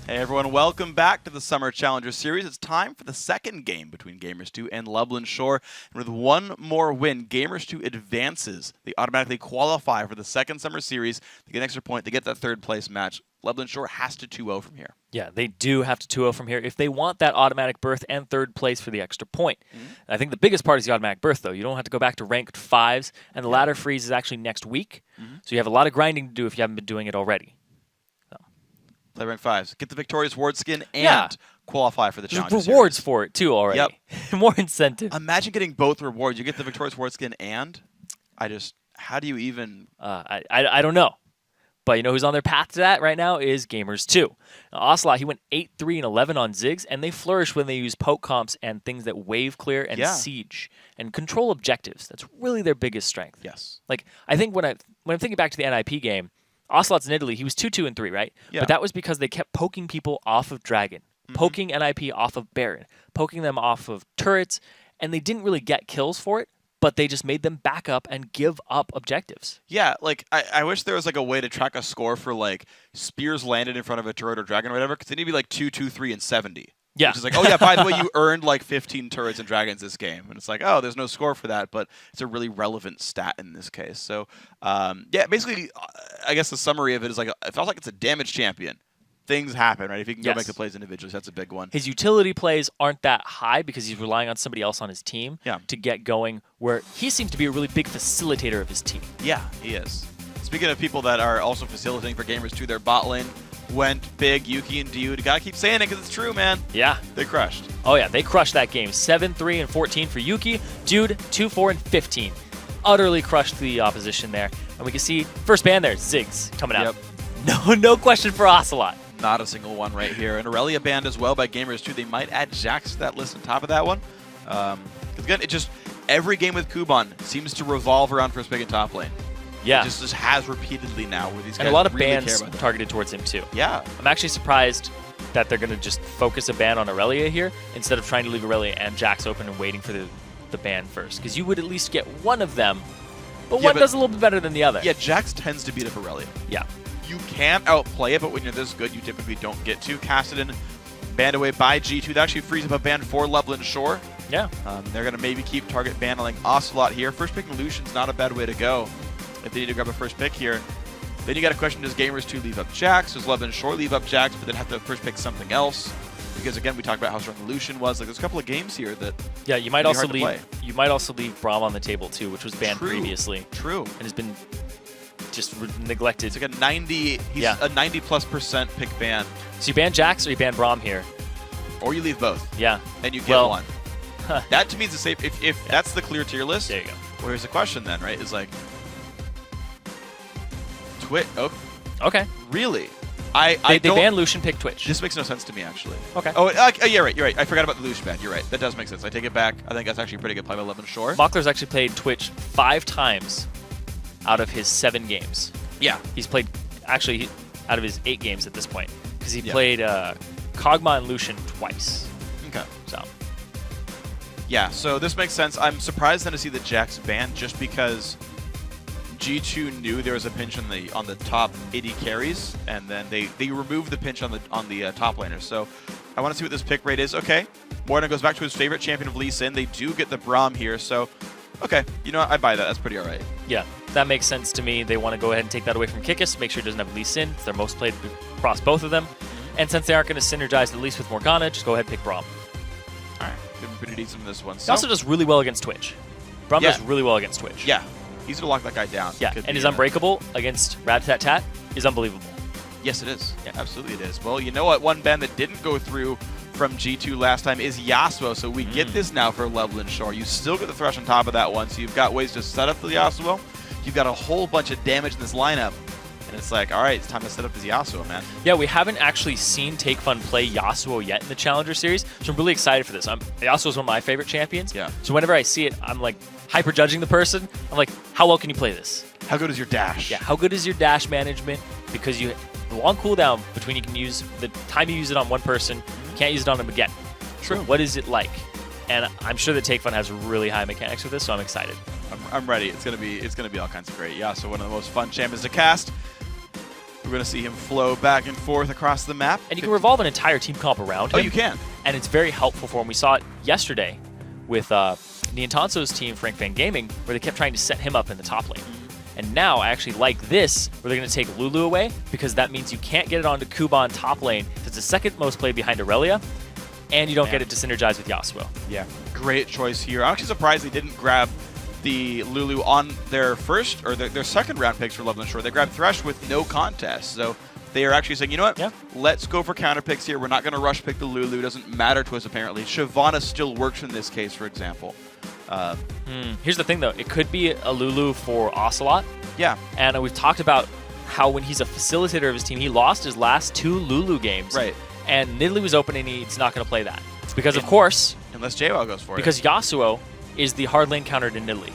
Hey everyone, welcome back to the Summer Challenger Series. It's time for the second game between Gamers2 and LB. And with one more win, Gamers2 advances. They automatically qualify for the second Summer Series. They get an extra point. They get that third place match. LB has to 2-0 from here. Yeah, they do have to 2-0 from here if they want that automatic berth and third place for the extra point. I think the biggest part is the automatic berth, though. You don't have to go back to ranked 5s, and the ladder freeze is actually next week. So you have a lot of grinding to do if you haven't been doing it already. Play rank 5s. Get the victorious ward skin and qualify for the Challenger There's rewards Series. for it, too, already. Yep. More incentive. Imagine getting both rewards. You get the victorious ward skin and how do you even... I don't know. But you know who's on their path to that right now is Gamers2. Now, Ocelot, he went 8-3-11 on Ziggs, and they flourish when they use poke comps and things that wave clear and siege and control objectives. That's really their biggest strength. Yes. Like, I think when I'm thinking back to the NIP game, Ocelot's in Italy, he was 2-2-3, right? Yeah. But that was because they kept poking people off of Dragon, poking NIP off of Baron, poking them off of turrets, and they didn't really get kills for it, but they just made them back up and give up objectives. Yeah, like, I wish there was, like, a way to track a score for, like, spears landed in front of a turret or dragon or whatever, because they need to be, like, 2, 2, 3, and 70. Yeah. Which is like, oh, yeah, by the way, you earned, like, 15 turrets and dragons this game. And it's like, oh, there's no score for that, but it's a really relevant stat in this case. So, yeah, basically, I guess the summary of it is, like, it feels like it's a damage champion. Things happen, right? If he can go make the plays individually, that's a big one. His utility plays aren't that high because he's relying on somebody else on his team to get going, where he seems to be a really big facilitator of his team. Yeah, he is. Speaking of people that are also facilitating for Gamers2, their bot lane went big. Yuki and Dude. Gotta keep saying it because it's true, man. Yeah. They crushed. Oh, yeah. They crushed that game. 7-3-14 for Yuki. Dude, 2-4-15. Utterly crushed the opposition there. And we can see first ban there, Ziggs, coming out. No question for Ocelot. Not a single one right here. And Aurelia banned as well by Gamers2. They might add Jax to that list on top of that one. Because again, it just, every game with Kuban seems to revolve around first pick and top lane. Yeah. It just has repeatedly now where these guys and a lot of really bans targeted towards him too. Yeah. I'm actually surprised that they're going to just focus a ban on Aurelia here instead of trying to leave Aurelia and Jax open and waiting for the ban first. Because you would at least get one of them, but one does a little bit better than the other. Yeah, Jax tends to beat up Aurelia. Yeah. You can outplay it, but when you're this good, you typically don't get to. Kassadin banned away by G2. That actually frees up a ban for LB. Yeah. They're going to maybe keep target banning Ocelot here. First picking Lucian's not a bad way to go if they need to grab a first pick here. Then you got a question, does Gamers2 leave up Jax? Does LB leave up Jax, but then have to first pick something else? Because again, we talked about how strong Lucian was. Like, there's a couple of games here that you might also leave Braum on the table too, which was banned previously. True. And has been just neglected. It's like a 90. He's a 90+% pick ban. So you ban Jax or you ban Braum here, or you leave both. Yeah. And you get one. That to me is the safe. If that's the clear tier list. There you go. Well, here's the question then, right? Is like Twitch. Oh. Okay. Really? They banned Lucian, pick Twitch. This makes no sense to me, actually. Okay. Oh, yeah, right. You're right. I forgot about the Lucian ban. You're right. That does make sense. I take it back. I think that's actually a pretty good play by LB. Mockler's actually played Twitch 5 times out of his 7 games. Yeah. He's played, actually, out of his 8 games at this point. Because he played Kog'Maw and Lucian twice. Okay. So. Yeah, so this makes sense. I'm surprised then to see the Jax banned just because G2 knew there was a pinch on the top 80 carries, and then they removed the pinch on the top laners. So I want to see what this pick rate is. Okay. Morna goes back to his favorite champion of Lee Sin. They do get the Braum here, so okay. You know what? I buy that. That's pretty all right. Yeah, that makes sense to me. They want to go ahead and take that away from Kikis, make sure it doesn't have Lee Sin. It's their most played across both of them. And since they aren't going to synergize at least with Morgana, just go ahead and pick Braum. All right. Been pretty decent in this one. He also does really well against Twitch. Braum does really well against Twitch. Yeah. Easy to lock that guy down. Yeah, and his Unbreakable against Rat-Tat-Tat is unbelievable. Yes, it is. Yeah, absolutely it is. Well, you know what? One ban that didn't go through from G2 last time is Yasuo, so we get this now for LB. You still get the Thresh on top of that one, so you've got ways to set up the Yasuo. You've got a whole bunch of damage in this lineup, and it's like, all right, it's time to set up this Yasuo, man. Yeah, we haven't actually seen Take Fun play Yasuo yet in the Challenger Series, so I'm really excited for this. Yasuo is one of my favorite champions, so whenever I see it, I'm like hyper-judging the person. I'm like, how well can you play this? How good is your dash? Yeah, how good is your dash management? Because you the long cooldown between you can use the time you use it on one person, you can't use it on them again. True. So what is it like? And I'm sure that Take Fun has really high mechanics with this, so I'm excited. I'm ready. It's gonna be all kinds of great. Yeah, so one of the most fun champions to cast. We're going to see him flow back and forth across the map. And you can revolve an entire team comp around him. Oh, you can. And it's very helpful for him. We saw it yesterday with Niantanso's team, Frank Fan Gaming, where they kept trying to set him up in the top lane. And now I actually like this, where they're going to take Lulu away, because that means you can't get it onto Kuban top lane. It's the second most played behind Aurelia, and you don't get it to synergize with Yasuo. Yeah, great choice here. I'm actually surprised they didn't grab the Lulu on their first, or their second round picks for Loveland Shore. They grabbed Thresh with no contest. So they are actually saying, you know what, let's go for counter picks here. We're not going to rush pick the Lulu. It doesn't matter to us, apparently. Shyvana still works in this case, for example. Here's the thing, though. It could be a Lulu for Ocelot. Yeah. And we've talked about how when he's a facilitator of his team, he lost his last 2 Lulu games. Right. And Nidalee was open, and he's not going to play that. Because, of course... Unless JWoww goes for it. Because Yasuo is the hard lane counter to Nidalee.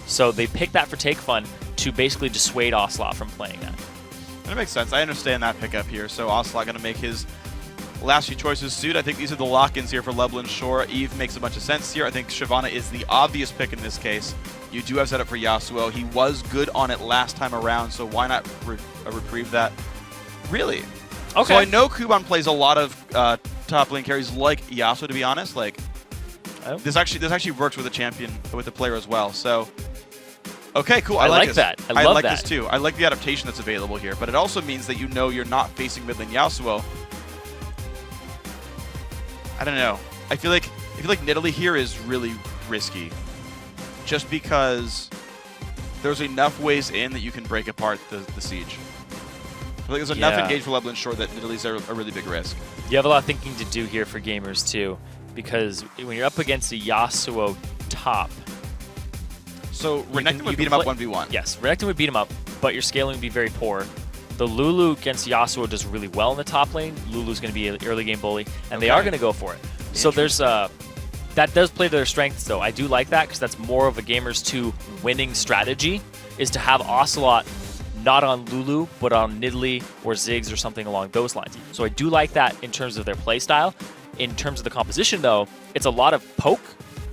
So they picked that for Take Fun to basically dissuade Ocelot from playing that. And it makes sense. I understand that pickup here. So Ocelot going to make his last few choices suit. I think these are the lock-ins here for Loveland Shore. Eve makes a bunch of sense here. I think Shyvana is the obvious pick in this case. You do have set up for Yasuo. He was good on it last time around, so why not reprieve that? Really? Okay. So I know Kuban plays a lot of top lane carries like Yasuo, to be honest. Like, this actually works with a champion, with a player as well. So, okay, cool. I like that. I love like that. this too. I like the adaptation that's available here, but it also means that you know you're not facing mid lane Yasuo. I don't know. I feel like Nidalee here is really risky, just because there's enough ways in that you can break apart the siege. I feel like there's enough engaged for Loveland Shore that Nidalee's a really big risk. You have a lot of thinking to do here for gamers too, because when you're up against a Yasuo top, so Renekton would beat him up 1v1. Yes, Renekton would beat him up, but your scaling would be very poor. The Lulu against Yasuo does really well in the top lane. Lulu's going to be an early game bully, and they are going to go for it. So there's that does play to their strengths, though. I do like that, because that's more of a Gamers 2 winning strategy, is to have Ocelot not on Lulu, but on Nidalee or Ziggs or something along those lines. So I do like that in terms of their play style. In terms of the composition, though, it's a lot of poke.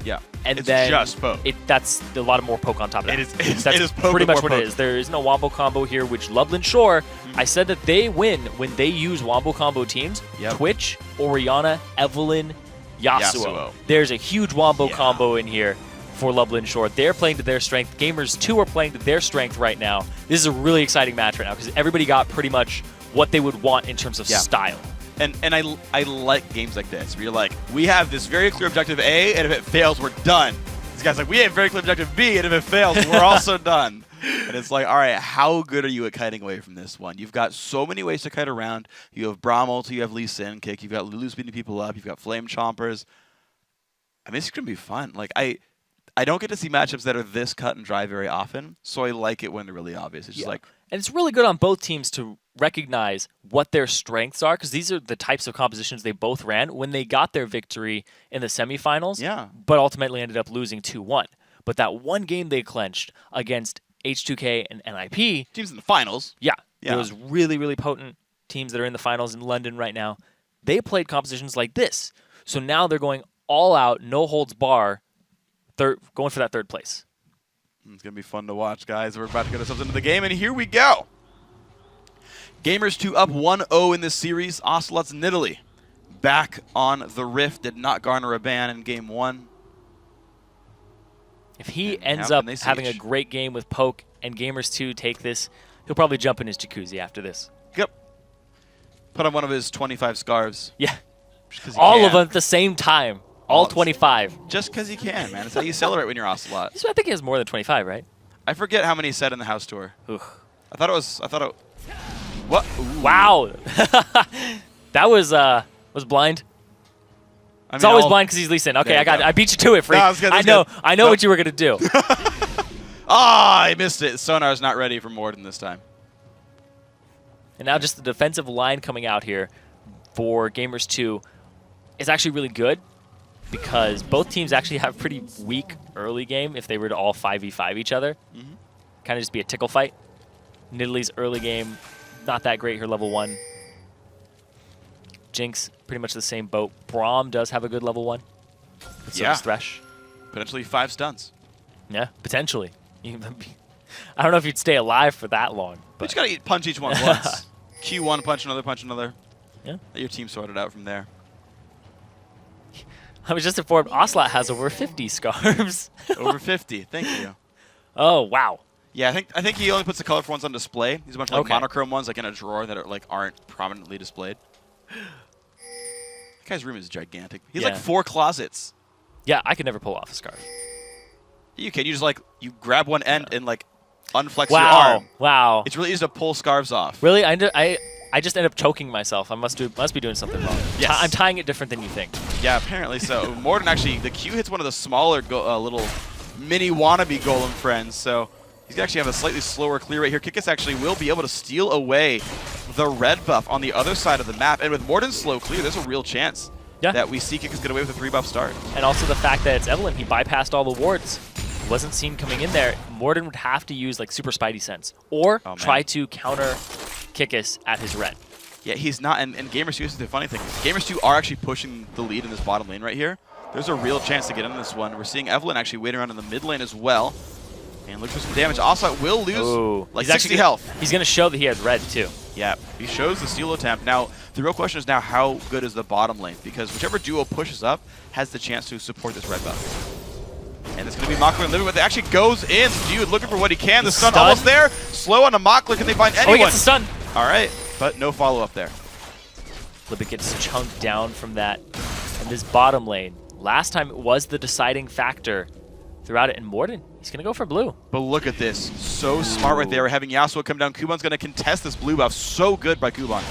Yeah, and it's then just poke. That's a lot of more poke on top of that. It is poke pretty much what poke. it is. There is no wombo combo here, which Loveland Shore, I said that they win when they use wombo combo teams. Twitch, Orianna, Evelynn, Yasuo. There's a huge wombo combo in here for Loveland Shore. They're playing to their strength. Gamers 2 are playing to their strength right now. This is a really exciting match right now, because everybody got pretty much what they would want in terms of style. And I like games like this, where you're like, we have this very clear objective A, and if it fails, we're done. These guys like, we have very clear objective B, and if it fails, we're also done. And it's like, all right, how good are you at kiting away from this one? You've got so many ways to kite around. You have Braum ulti, you have Lee Sin kick, you've got Lulu speeding people up, you've got Flame Chompers. I mean, it's going to be fun. Like, I don't get to see matchups that are this cut and dry very often, so I like it when they're really obvious. It's just like... And it's really good on both teams to recognize what their strengths are, because these are the types of compositions they both ran when they got their victory in the semifinals, but ultimately ended up losing 2-1. But that one game they clinched against H2K and NIP... Teams in the finals. Yeah. It was really, really potent teams that are in the finals in London right now. They played compositions like this. So now they're going all out, no holds bar, going for that third place. It's going to be fun to watch, guys. We're about to get ourselves into the game, and here we go. Gamers 2 up 1-0 in this series. Ocelot's Nidalee back on the Rift. Did not garner a ban in Game 1. If he ends up having a great game with Poke and Gamers 2 take this, he'll probably jump in his jacuzzi after this. Yep. Put on one of his 25 scarves. Yeah. All of them at the same time. All 25. Just because you can, man. It's how you celebrate when you're Ocelot. I think he has more than 25, right? I forget how many he said in the house tour. Ugh. I thought it. What? Ooh. Wow. That was blind. It's always blind because he's Lee Sin. Okay, I beat you to it, freak. No, I know what you were gonna do. I missed it. Sonar's not ready for Morden this time. And now just the defensive line coming out here for Gamers 2 is actually really good, because both teams actually have pretty weak early game if they were to all 5v5 each other. Kind of just be a tickle fight. Nidalee's early game, not that great here, level 1. Jinx, pretty much the same boat. Braum does have a good level 1. So does Thresh. Potentially 5 stuns. Yeah, potentially. I don't know if you'd stay alive for that long. But you gotta punch each one once. Q1, punch another, punch another. Yeah. Let your team sort it out from there. I was just informed Ocelot has over 50 scarves. Over 50. Thank you. Oh, wow. Yeah, I think he only puts the colorful ones on display. He's a bunch of like monochrome ones like in a drawer that are like aren't prominently displayed. That guy's room is gigantic. He has like 4 closets. Yeah, I could never pull off a scarf. You can. You just like you grab one end and like unflex your arm. Wow. It's really easy to pull scarves off. Really? I just end up choking myself. I must be doing something wrong. Yes. I'm tying it different than you think. Yeah, apparently so. Morden actually, the Q hits one of the smaller little mini wannabe golem friends, so he's going to actually have a slightly slower clear rate here. Kikis actually will be able to steal away the red buff on the other side of the map, and with Morden's slow clear, there's a real chance that we see Kikis get away with a 3-buff start. And also the fact that it's Evelyn, he bypassed all the wards. Wasn't seen coming in there. Morden would have to use like Super Spidey Sense or try to counter Kikis at his red. Yeah, he's not, and Gamers 2 is the funny thing. Gamers 2 are actually pushing the lead in this bottom lane right here. There's a real chance to get into this one. We're seeing Evelyn actually waiting around in the mid lane as well. And look for some damage. Ocelot will lose like 60 health. He's going to show that he has red too. Yeah, he shows the steal attempt. Now, the real question is now how good is the bottom lane? Because whichever duo pushes up has the chance to support this red buff. And it's going to be Mockler and Living with it. Actually goes in. Dude looking for what he can. The stun almost there. Slow on a Mockler. Can they find anyone? Oh, he gets the stun. All right, but no follow-up there. Libby gets chunked down from that. And this bottom lane, last time it was the deciding factor throughout it. And Morden, he's going to go for blue. But look at this. So smart right there. We're having Yasuo come down. Kuban's going to contest this blue buff. So good by Kuban.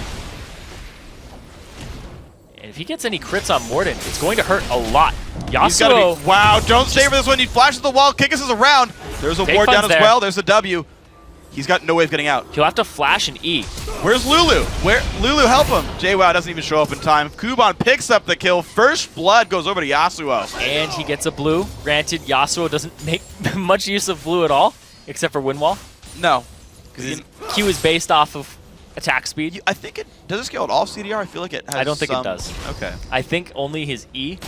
And if he gets any crits on Morden, it's going to hurt a lot. Yasuo. Wow, don't save for this one. He flashes the wall. Kikis is around. There's a ward down as well. There's a W. He's got no way of getting out. He'll have to flash an E. Where's Lulu? Lulu, help him. JWoww doesn't even show up in time. Kuban picks up the kill. First blood goes over to Yasuo. And he gets a blue. Granted, Yasuo doesn't make much use of blue at all, except for Windwall. No. Because his Q is based off of attack speed. I think it does it scale at all CDR? I feel like it has I don't think it does. Okay. I think only his E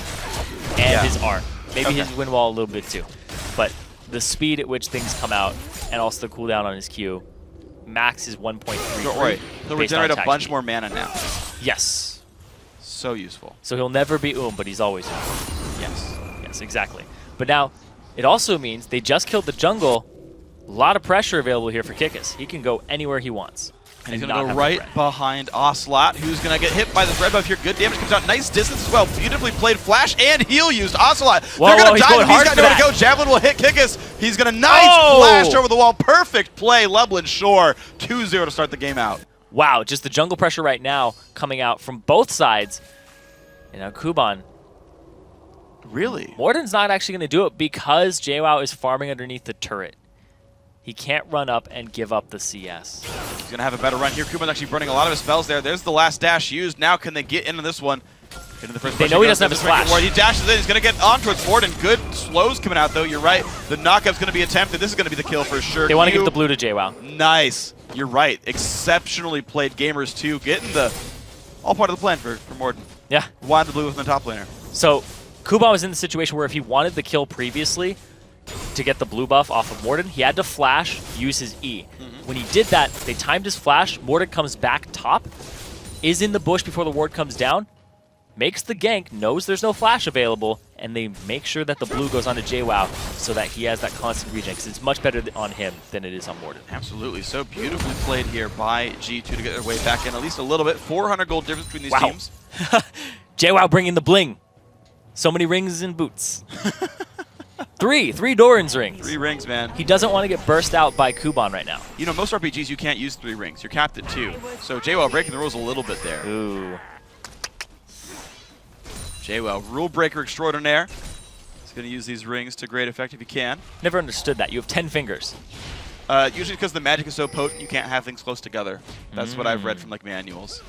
and his R. Maybe his Windwall a little bit too. But the speed at which things come out and also the cooldown on his Q, max is 1.3. Don't worry. He'll regenerate a bunch more mana now. Yes. So useful. So he'll never be but he's always Yes. Yes, exactly. But now, it also means they just killed the jungle. A lot of pressure available here for Kikis. He can go anywhere he wants. And he's going to go right behind Ocelot, who's going to get hit by this red buff here. Good damage comes out. Nice distance as well. Beautifully played flash and heal used. Ocelot, they're going to die. He's got nowhere to go. Javelin will hit Kikis. He's going to flash over the wall. Perfect play. Lublin Shore. 2-0 to start the game out. Wow, just the jungle pressure right now coming out from both sides. And now Kuban. Really? Morden's not actually going to do it because JWoww is farming underneath the turret. He can't run up and give up the CS. He's going to have a better run here. Kuban's actually burning a lot of his spells there. There's the last dash used. Now can they get into this one? Into the first they know he doesn't have his flash. He dashes in. He's going to get on towards Morden. Good slows coming out, though. You're right. The knockup's going to be attempted. This is going to be the kill for sure. They want to give the blue to JWoww. Nice. You're right. Exceptionally played Gamers 2. Getting the all part of the plan for Morden. Yeah. Wanted the blue within the top laner. So Kuban was in the situation where if he wanted the kill previously, to get the blue buff off of Morden, he had to flash, use his E. When he did that, they timed his flash, Morden comes back top, is in the bush before the ward comes down, makes the gank, knows there's no flash available, and they make sure that the blue goes onto JWoww so that he has that constant regen, because it's much better on him than it is on Morden. Absolutely. So beautifully played here by G2 to get their way back in at least a little bit. 400 gold difference between these teams. JWoww bringing the bling. So many rings and boots. Three Doran's rings. 3 rings, man. He doesn't want to get burst out by Kuban right now. You know, most RPGs you can't use 3 rings. You're capped at 2. So JWoww breaking the rules a little bit there. Ooh. JWoww, rule breaker extraordinaire. He's going to use these rings to great effect if he can. Never understood that. You have 10 fingers. Usually because the magic is so potent, you can't have things close together. That's what I've read from like manuals.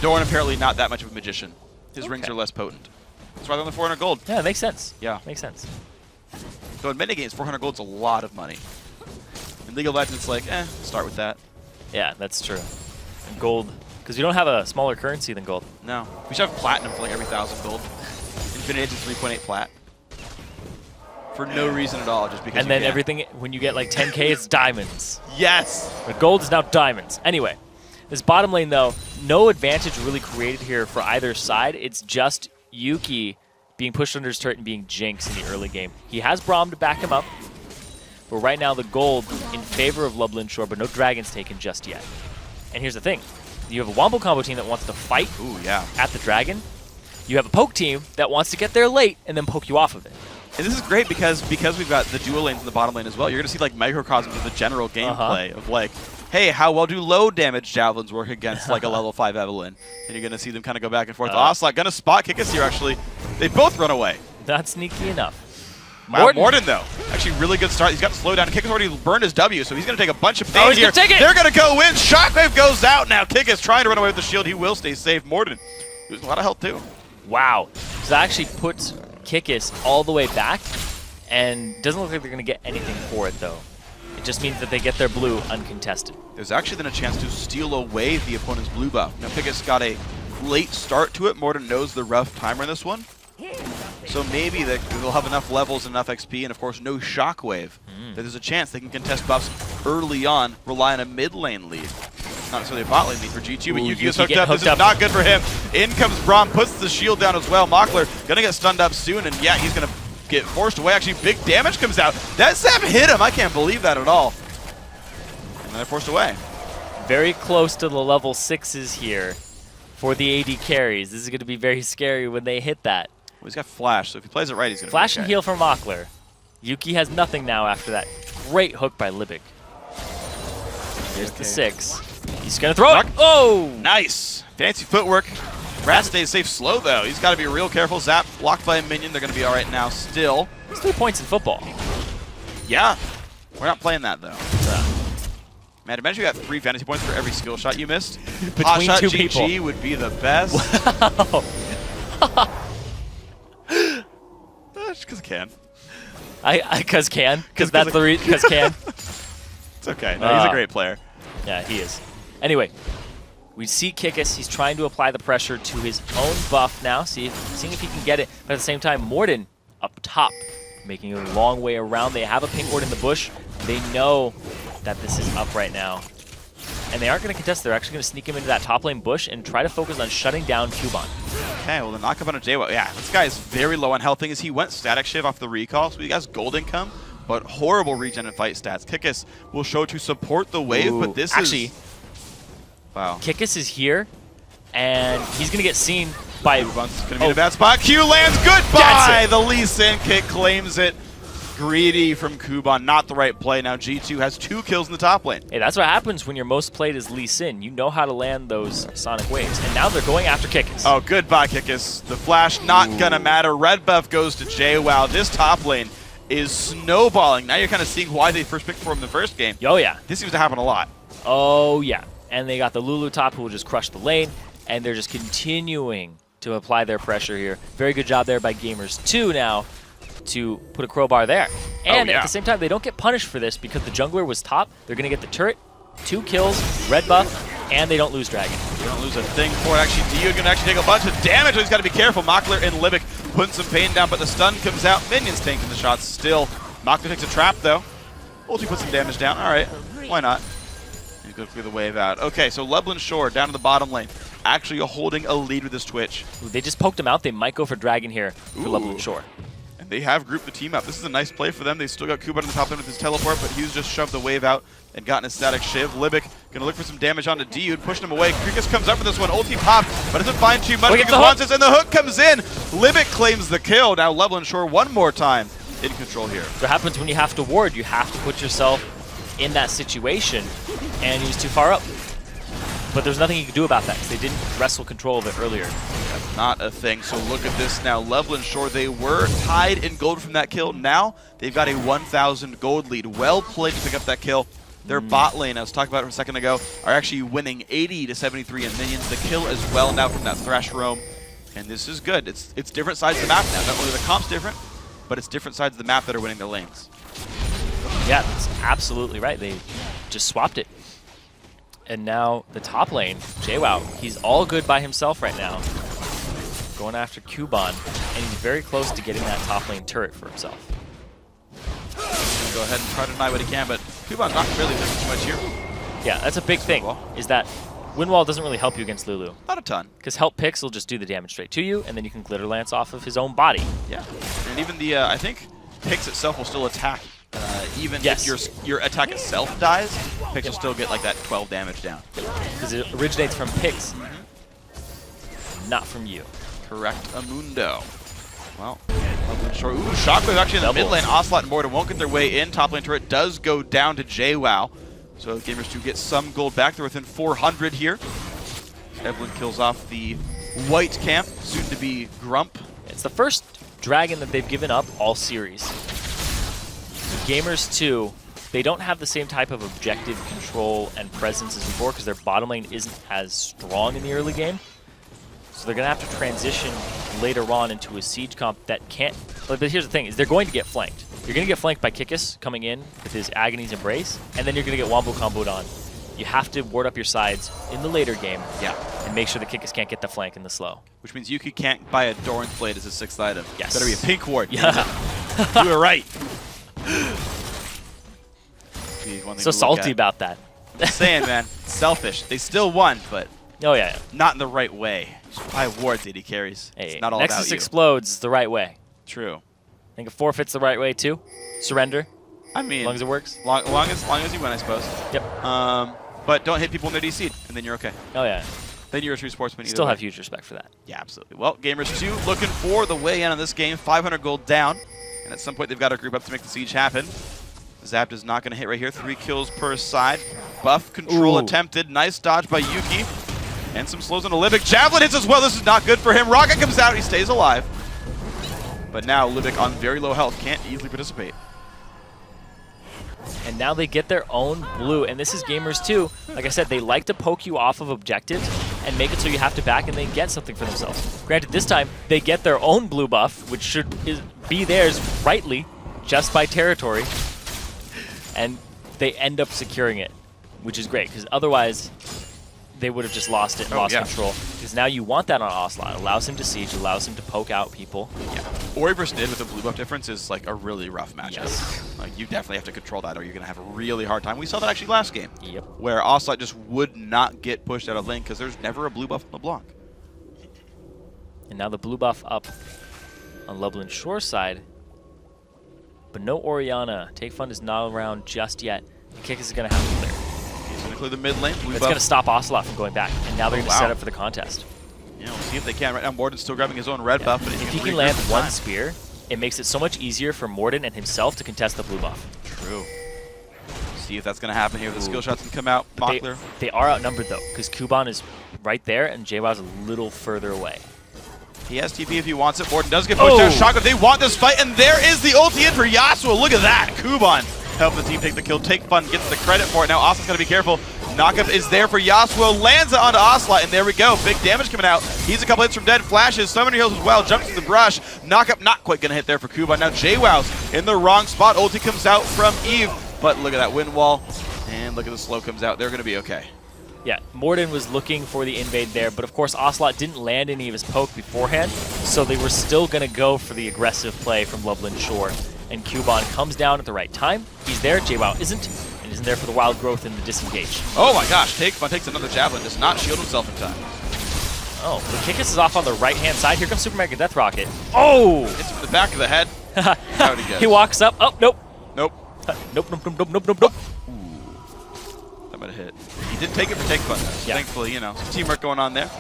Doran apparently not that much of a magician. His rings are less potent. That's why they're on the 400 gold. Yeah, it makes sense. Yeah. Makes sense. So in many games, 400 gold's a lot of money. In League of Legends, it's like, start with that. Yeah, that's true. And gold, because you don't have a smaller currency than gold. No. We should have platinum for like every 1,000 gold. Infinity Edge is 3.8 plat. for no reason at all, just because. And then everything, when you get like 10K, it's diamonds. Yes. But gold is now diamonds. Anyway, this bottom lane though, no advantage really created here for either side. It's just Yuki being pushed under his turret and being jinxed in the early game. He has Braum to back him up, but right now the gold in favor of Nashor, but no dragons taken just yet. And here's the thing. You have a Wombo combo team that wants to fight at the dragon. You have a poke team that wants to get there late and then poke you off of it. And this is great because we've got the dual lanes in the bottom lane as well. You're going to see like microcosms of the general gameplay of like, hey, how well do low damage javelins work against like a level 5 Evelyn? And you're going to see them kind of go back and forth. Ocelot going to spot kick us here actually. They both run away. Not sneaky enough. Morden though, actually really good start. He's got to slow down. Kickus already burned his W, so he's going to take a bunch of pain here. They're going to go in. Shockwave goes out now. Kickus trying to run away with the shield. He will stay safe. Morden losing a lot of health too. Wow. So that actually puts Kickus all the way back, and doesn't look like they're going to get anything for it though. It just means that they get their blue uncontested. There's actually then a chance to steal away the opponent's blue buff. Now Kickus got a late start to it. Morden knows the rough timer in this one. So maybe they'll have enough levels and enough XP, and of course no Shockwave. That there's a chance they can contest buffs early on, rely on a mid lane lead. Not necessarily a bot lane lead for G2, but Yuki is hooked up. This is not good for him. In comes Braum, puts the shield down as well. Mockler gonna get stunned up soon, and yeah, he's gonna get forced away. Actually, big damage comes out. That Zap hit him. I can't believe that at all. And then they're forced away. Very close to the level 6s here for the AD carries. This is going to be very scary when they hit that. Well, he's got Flash, so if he plays it right, he's going to Flash and heal from Mockler. Yuki has nothing now after that great hook by Libic. Here's the 6. He's going to throw it. Oh! Nice. Fancy footwork. Rat stays safe slow, though. He's got to be real careful. Zap blocked by a minion. They're going to be all right now still. It's 3 points in football. Yeah. We're not playing that, though. Man, imagine you got 3 fantasy points for every skill shot you missed. Between Hot shot 2 GG people would be the best. Wow. Just because I can. Because can? Because that's the reason. Because can? It's okay. No, he's a great player. Yeah, he is. Anyway, we see Kickus. He's trying to apply the pressure to his own buff now, seeing if he can get it. But at the same time, Morden up top, making a long way around. They have a pink ward in the bush. They know that this is up right now. And they aren't going to contest. They're actually going to sneak him into that top lane bush and try to focus on shutting down Cuban. Okay, well, the knock up on a J-Well. Yeah, this guy is very low on health. Thing is, he went Static Shiv off the recall, so he has gold income, but horrible regen and fight stats. Kickus will show to support the wave, but this is... Wow. Kickus is here, and he's going to get seen by... Cuban's going to be in a bad spot. Q lands. Goodbye! The Lee Sin kick claims it. Greedy from Kuban, not the right play. Now G2 has 2 kills in the top lane. Hey, that's what happens when your most played is Lee Sin. You know how to land those Sonic waves. And now they're going after Kickus. Oh, goodbye, Kickus. The flash not gonna matter. Red buff goes to Jay. Wow, this top lane is snowballing. Now you're kind of seeing why they first picked for him in the first game. Oh, yeah. This seems to happen a lot. Oh, yeah. And they got the Lulu top who will just crush the lane. And they're just continuing to apply their pressure here. Very good job there by Gamers2 now to put a crowbar there. And at the same time, they don't get punished for this because the jungler was top. They're going to get the turret, 2 kills, red buff, and they don't lose dragon. They don't lose a thing for it. Actually, Dio going to actually take a bunch of damage. He's got to be careful. Mockler and Libic putting some pain down, but the stun comes out. Minions tanking the shots still. Mockler takes a trap, though. Ulti puts some damage down. All right, why not? He's going to clear the wave out. Okay, so Nashor down to the bottom lane. Actually holding a lead with this Twitch. Ooh, they just poked him out. They might go for dragon here for Nashor. They have grouped the team up. This is a nice play for them. They still got Kuban on the top lane with his teleport, but Hughes just shoved the wave out and gotten his static shiv. Libic gonna look for some damage onto Dude, pushing him away. Krikus comes up with this one. Ulti pop, but doesn't find too much because wants this, and the hook comes in. Libic claims the kill. Now Nashor one more time in control here. What happens when you have to ward? You have to put yourself in that situation, and he was too far up. But there's nothing you can do about that because they didn't wrestle control of it earlier. That's not a thing. So look at this now. Nashor, they were tied in gold from that kill. Now they've got a 1,000 gold lead. Well played to pick up that kill. Their bot lane, I was talking about it a second ago, are actually winning 80 to 73 in minions. The kill as well now from that Thresh roam. And this is good. It's different sides of the map now. Not only the comp's different, but it's different sides of the map that are winning their lanes. Yeah, that's absolutely right. They just swapped it. And now the top lane, JWoww, he's all good by himself right now. Going after Kuban, and he's very close to getting that top lane turret for himself. go ahead and try to deny what he can, but Kuban's not really doing too much here. Yeah, that's a big thing, is that Wind Wall doesn't really help you against Lulu. Not a ton. Because Help Pix will just do the damage straight to you, and then you can Glitter Lance off of his own body. Yeah, and even the, I think Pix itself will still attack. Even if your attack itself dies, Pix will still get like that 12 damage down. Because it originates from Pix, not from you. Correct, Amundo. Well, Short. Ooh, Shockwave actually in the mid lane. Ocelot and Morden won't get their way in. Top lane turret does go down to JWoww. So Gamers 2 get some gold back. They're within 400 here. Evelyn kills off the white camp, soon to be Grump. It's the first dragon that they've given up all series. Gamers 2, they don't have the same type of objective control and presence as before because their bottom lane isn't as strong in the early game. So they're going to have to transition later on into a siege comp that can't... But here's the thing, is they're going to get flanked. You're going to get flanked by Kikis coming in with his Agony's Embrace, and then you're going to get Wombo comboed on. You have to ward up your sides in the later game and make sure the Kikis can't get the flank in the slow. Which means Yuki can't buy a Doran's Blade as his 6th item. Yes. Better be a pink ward. Yeah. You were right. So salty about that. I'm just saying, man. Selfish. They still won, but not in the right way. Just buy wards, AD carries. Hey, it's not all Nexus about you. explodes the right way. True. I think it forfeits the right way too. Surrender. I mean, as long as it works. Long as you win, I suppose. Yep. But don't hit people in their DC'd, and then you're okay. Oh yeah. Then you're a true sportsman. Still have huge respect for that. Yeah, absolutely. Well, Gamers 2 looking for the way in on this game. 500 gold down, and at some point they've got to group up to make the siege happen. Zapped is not going to hit right here. 3 kills per side. Buff control attempted. Nice dodge by Yuki. And some slows on Olympic. Javelin hits as well. This is not good for him. Rocket comes out. He stays alive. But now Libic on very low health can't easily participate. And now they get their own blue. And this is Gamers 2. Like I said, they like to poke you off of objectives and make it so you have to back and they get something for themselves. Granted, this time they get their own blue buff, which should be theirs rightly, just by territory. And they end up securing it, which is great, because otherwise they would have just lost it and lost control. Because now you want that on Ocelot. It allows him to siege, allows him to poke out people. Yeah. Ori versus Nid with a blue buff difference is like a really rough matchup. Yes. Like, you definitely have to control that or you're going to have a really hard time. We saw that actually last game. Yep. Where Ocelot just would not get pushed out of lane because there's never a blue buff on the block. And now the blue buff up on Loveland Shore side. But no Orianna. Take Fun is not around just yet. The kick is going to have to clear. He's going to clear the mid lane. It's going to stop Ocelot from going back. And now they're going to set up for the contest. Yeah, we'll see if they can. Right now, Morden's still grabbing his own red buff. But if he can land one spear, it makes it so much easier for Morden and himself to contest the blue buff. True. See if that's going to happen here. The skill shots can come out. They are outnumbered, though, because Kuban is right there and JWoww's a little further away. He has TP if he wants it. Morden does get pushed down. Shotgun. They want this fight, and there is the ulti in for Yasuo. Look at that. Kuban helping the team take the kill. Take Fun gets the credit for it. Now Ocelot's got to be careful. Knockup is there for Yasuo. Lands it onto Ocelot, and there we go. Big damage coming out. He's a couple hits from dead. Flashes. Summoner heals as well. Jumps to the brush. Knockup not quite going to hit there for Kuban. Now JWoww's in the wrong spot. Ulti comes out from Eve, but look at that wind wall. And look at the slow comes out. They're going to be okay. Yeah, Morden was looking for the invade there, but of course Ocelot didn't land any of his poke beforehand, so they were still going to go for the aggressive play from Loveland Shore. And Kuban comes down at the right time. He's there, JWoww isn't, and isn't there for the wild growth and the disengage. Oh my gosh, Take Fun takes another javelin, does not shield himself in time. Oh, the Kikis is off on the right-hand side. Here comes Super Mega Death Rocket. Oh! Hits him in the back of the head. He walks up. Oh, nope. Nope. Nope. That might have hit. He did take it for Take Fun, though. So thankfully, you know, some teamwork going on there.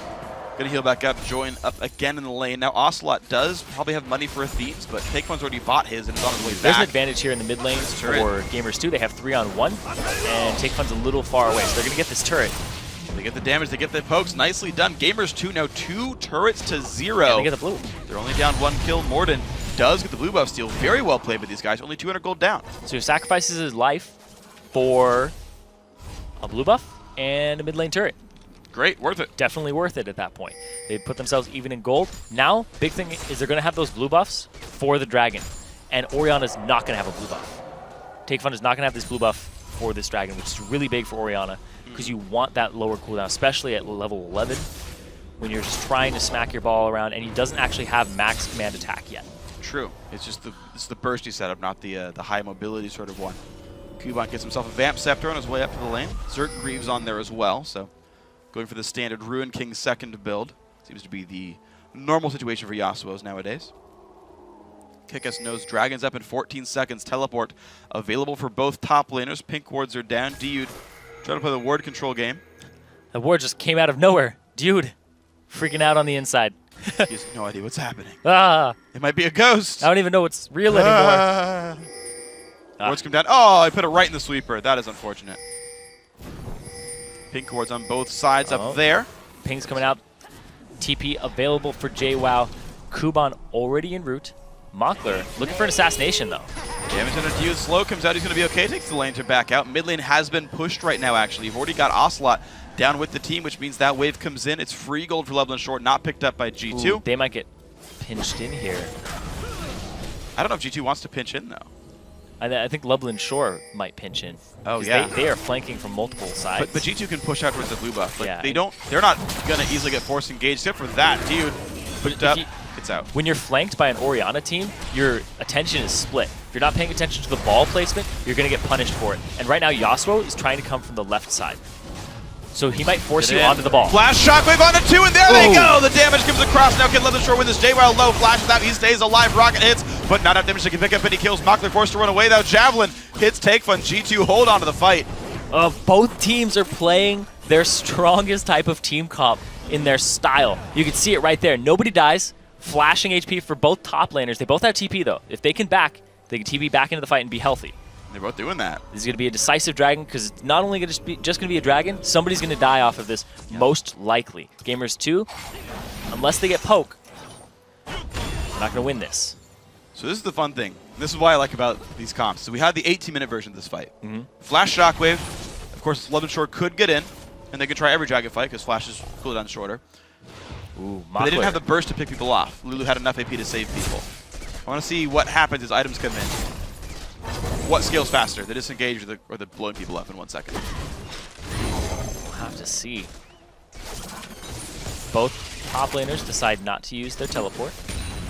Gonna heal back up, join up again in the lane. Now Ocelot does probably have money for a Thieves, but Take Fun's already bought his and is on his way back. There's an advantage here in the mid lane for Gamers 2. They have 3-on-1, and Take Fun's a little far away, so they're gonna get this turret. They get the damage, they get the pokes. Nicely done. Gamers 2 now 2 turrets to 0. And they get the blue. They're only down 1 kill. Morden does get the blue buff steal. Very well played by these guys. Only 200 gold down. So he sacrifices his life for a blue buff and a mid lane turret. Great, worth it. Definitely worth it at that point. They put themselves even in gold. Now, big thing is they're going to have those blue buffs for the dragon. And Orianna's not going to have a blue buff. Take Fun is not going to have this blue buff for this dragon, which is really big for Orianna, because you want that lower cooldown, especially at level 11, when you're just trying to smack your ball around and he doesn't actually have max command attack yet. true. It's just the bursty setup, not the high mobility sort of one. Kuban gets himself a Vamp Scepter on his way up to the lane. Zerk Greaves on there as well, so going for the standard Ruin King second build. Seems to be the normal situation for Yasuo's nowadays. Kickass knows Dragons up in 14 seconds. Teleport available for both top laners. Pink wards are down. Dude trying to play the ward control game. The ward just came out of nowhere. Dude, freaking out on the inside. He has no idea what's happening. Ah, It might be a ghost. I don't even know what's real anymore. Wards come down. Oh, I put it right in the sweeper. That is unfortunate. Pink wards on both sides up there. Ping's coming out. TP available for JWoww. Kuban already en route. Mockler looking for an assassination though. Damage on a Dude. Slow comes out. He's going to be okay. Takes the lane to back out. Mid lane has been pushed right now, actually. You've already got Ocelot down with the team, which means that wave comes in. It's free gold for Level Short, not picked up by G2. Ooh, they might get pinched in here. I don't know if G2 wants to pinch in, though. I think Loveland Shore might pinch in. Oh, yeah. They are flanking from multiple sides. But G2 can push out towards the blue buff. Like, yeah. They're not going to easily get force engaged, except for that Dude. Pushed up, it's out. When you're flanked by an Orianna team, your attention is split. If you're not paying attention to the ball placement, you're going to get punished for it. And right now, Yasuo is trying to come from the left side. So he might force you onto the ball. Flash shockwave onto 2, and there they go! The damage comes across. Now can Level Shore win this. JWoww low, flashes out, he stays alive, rocket hits, but not enough damage to pick up any kills. Mockler forced to run away though. Javelin hits Takefun. G2 hold on to the fight. Both teams are playing their strongest type of team comp in their style. You can see it right there. Nobody dies. Flashing HP for both top laners. They both have TP though. If they can back, they can TP back into the fight and be healthy. They're both doing that. This is going to be a decisive dragon because it's not only going to be just going to be a dragon, somebody's going to die off of this, most likely. Gamers 2, unless they get poke, they're not going to win this. So this is the fun thing. This is what I like about these comps. So we had the 18-minute version of this fight. Mm-hmm. Flash shockwave. Of course, Level Short could get in, and they could try every dragon fight because Flash's cooldown is shorter. Ooh, but they didn't have the burst to pick people off. Lulu had enough AP to save people. I want to see what happens as items come in. What scales faster, the disengage or the blowing people up in 1 second? We'll have to see. Both top laners decide not to use their teleport.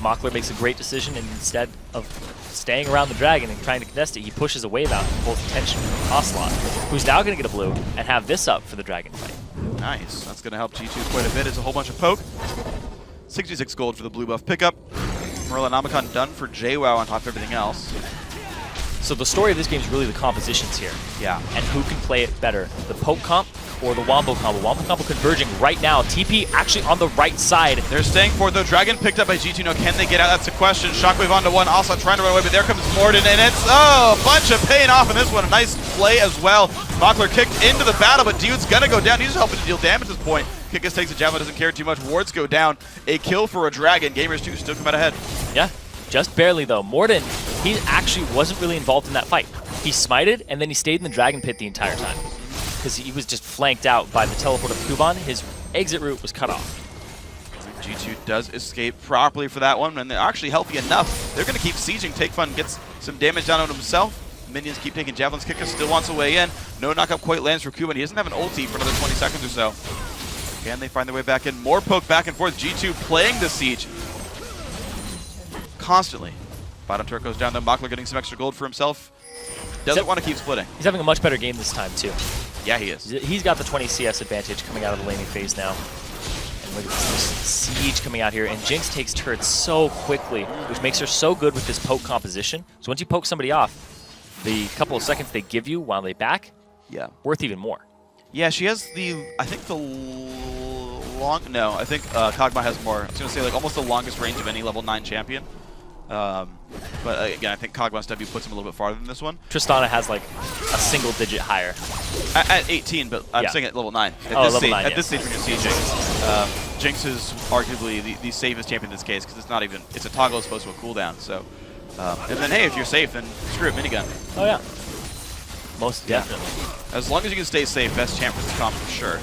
Mockler makes a great decision, and instead of staying around the dragon and trying to contest it, he pushes a wave out and pulls attention from Ocelot, who's now going to get a blue and have this up for the dragon fight. Nice. That's going to help G2 quite a bit. It's a whole bunch of poke. 66 gold for the blue buff pickup. Merlinomicon done for JWoww on top of everything else. So the story of this game is really the compositions here. Yeah. And who can play it better, the poke comp or the Wombo combo. Wombo combo converging right now. TP actually on the right side. They're staying for it though. Dragon picked up by G2. No, can they get out? That's the question. Shockwave onto 1. Also trying to run away, but there comes Morden, and it's a bunch of pain off in this one. A nice play as well. Mockler kicked into the battle, but Dude's gonna go down. He's helping to deal damage at this point. Kickass takes a javelin, doesn't care too much. Wards go down. A kill for a dragon. Gamers 2 still come out ahead. Yeah, just barely though. Morden, he actually wasn't really involved in that fight. He smited, and then he stayed in the dragon pit the entire time because he was just flanked out by the teleport of Kuban. His exit route was cut off. G2 does escape properly for that one, and they're actually healthy enough. They're going to keep sieging. Takefun gets some damage down on himself. Minions keep taking javelins. Kickass still wants a way in. No knockup quite lands for Kuban. He doesn't have an ulti for another 20 seconds or so. Can they find their way back in? More poke back and forth. G2 playing the siege constantly. Bottom turret goes down. Then Mockler getting some extra gold for himself. Doesn't want to keep splitting. He's having a much better game this time too. Yeah, he is. He's got the 20 CS advantage coming out of the laning phase now. And look at this siege coming out here. And Jinx takes turrets so quickly, which makes her so good with this poke composition. So once you poke somebody off, the couple of seconds they give you while they back, worth even more. Yeah, she has the, I think the I think Kog'Maw has more. I was going to say like almost the longest range of any level 9 champion. But again, I think Kog'Maw's W puts him a little bit farther than this one. Tristana has like a single digit higher. At 18, but I'm saying at level 9. At this stage when you're sieging, Jinx is arguably the safest champion in this case because it's not even, it's a toggle as opposed to a cooldown. So, and then hey, if you're safe, then screw it, minigun. Oh yeah. Most definitely. As long as you can stay safe, best champ for this comp for sure.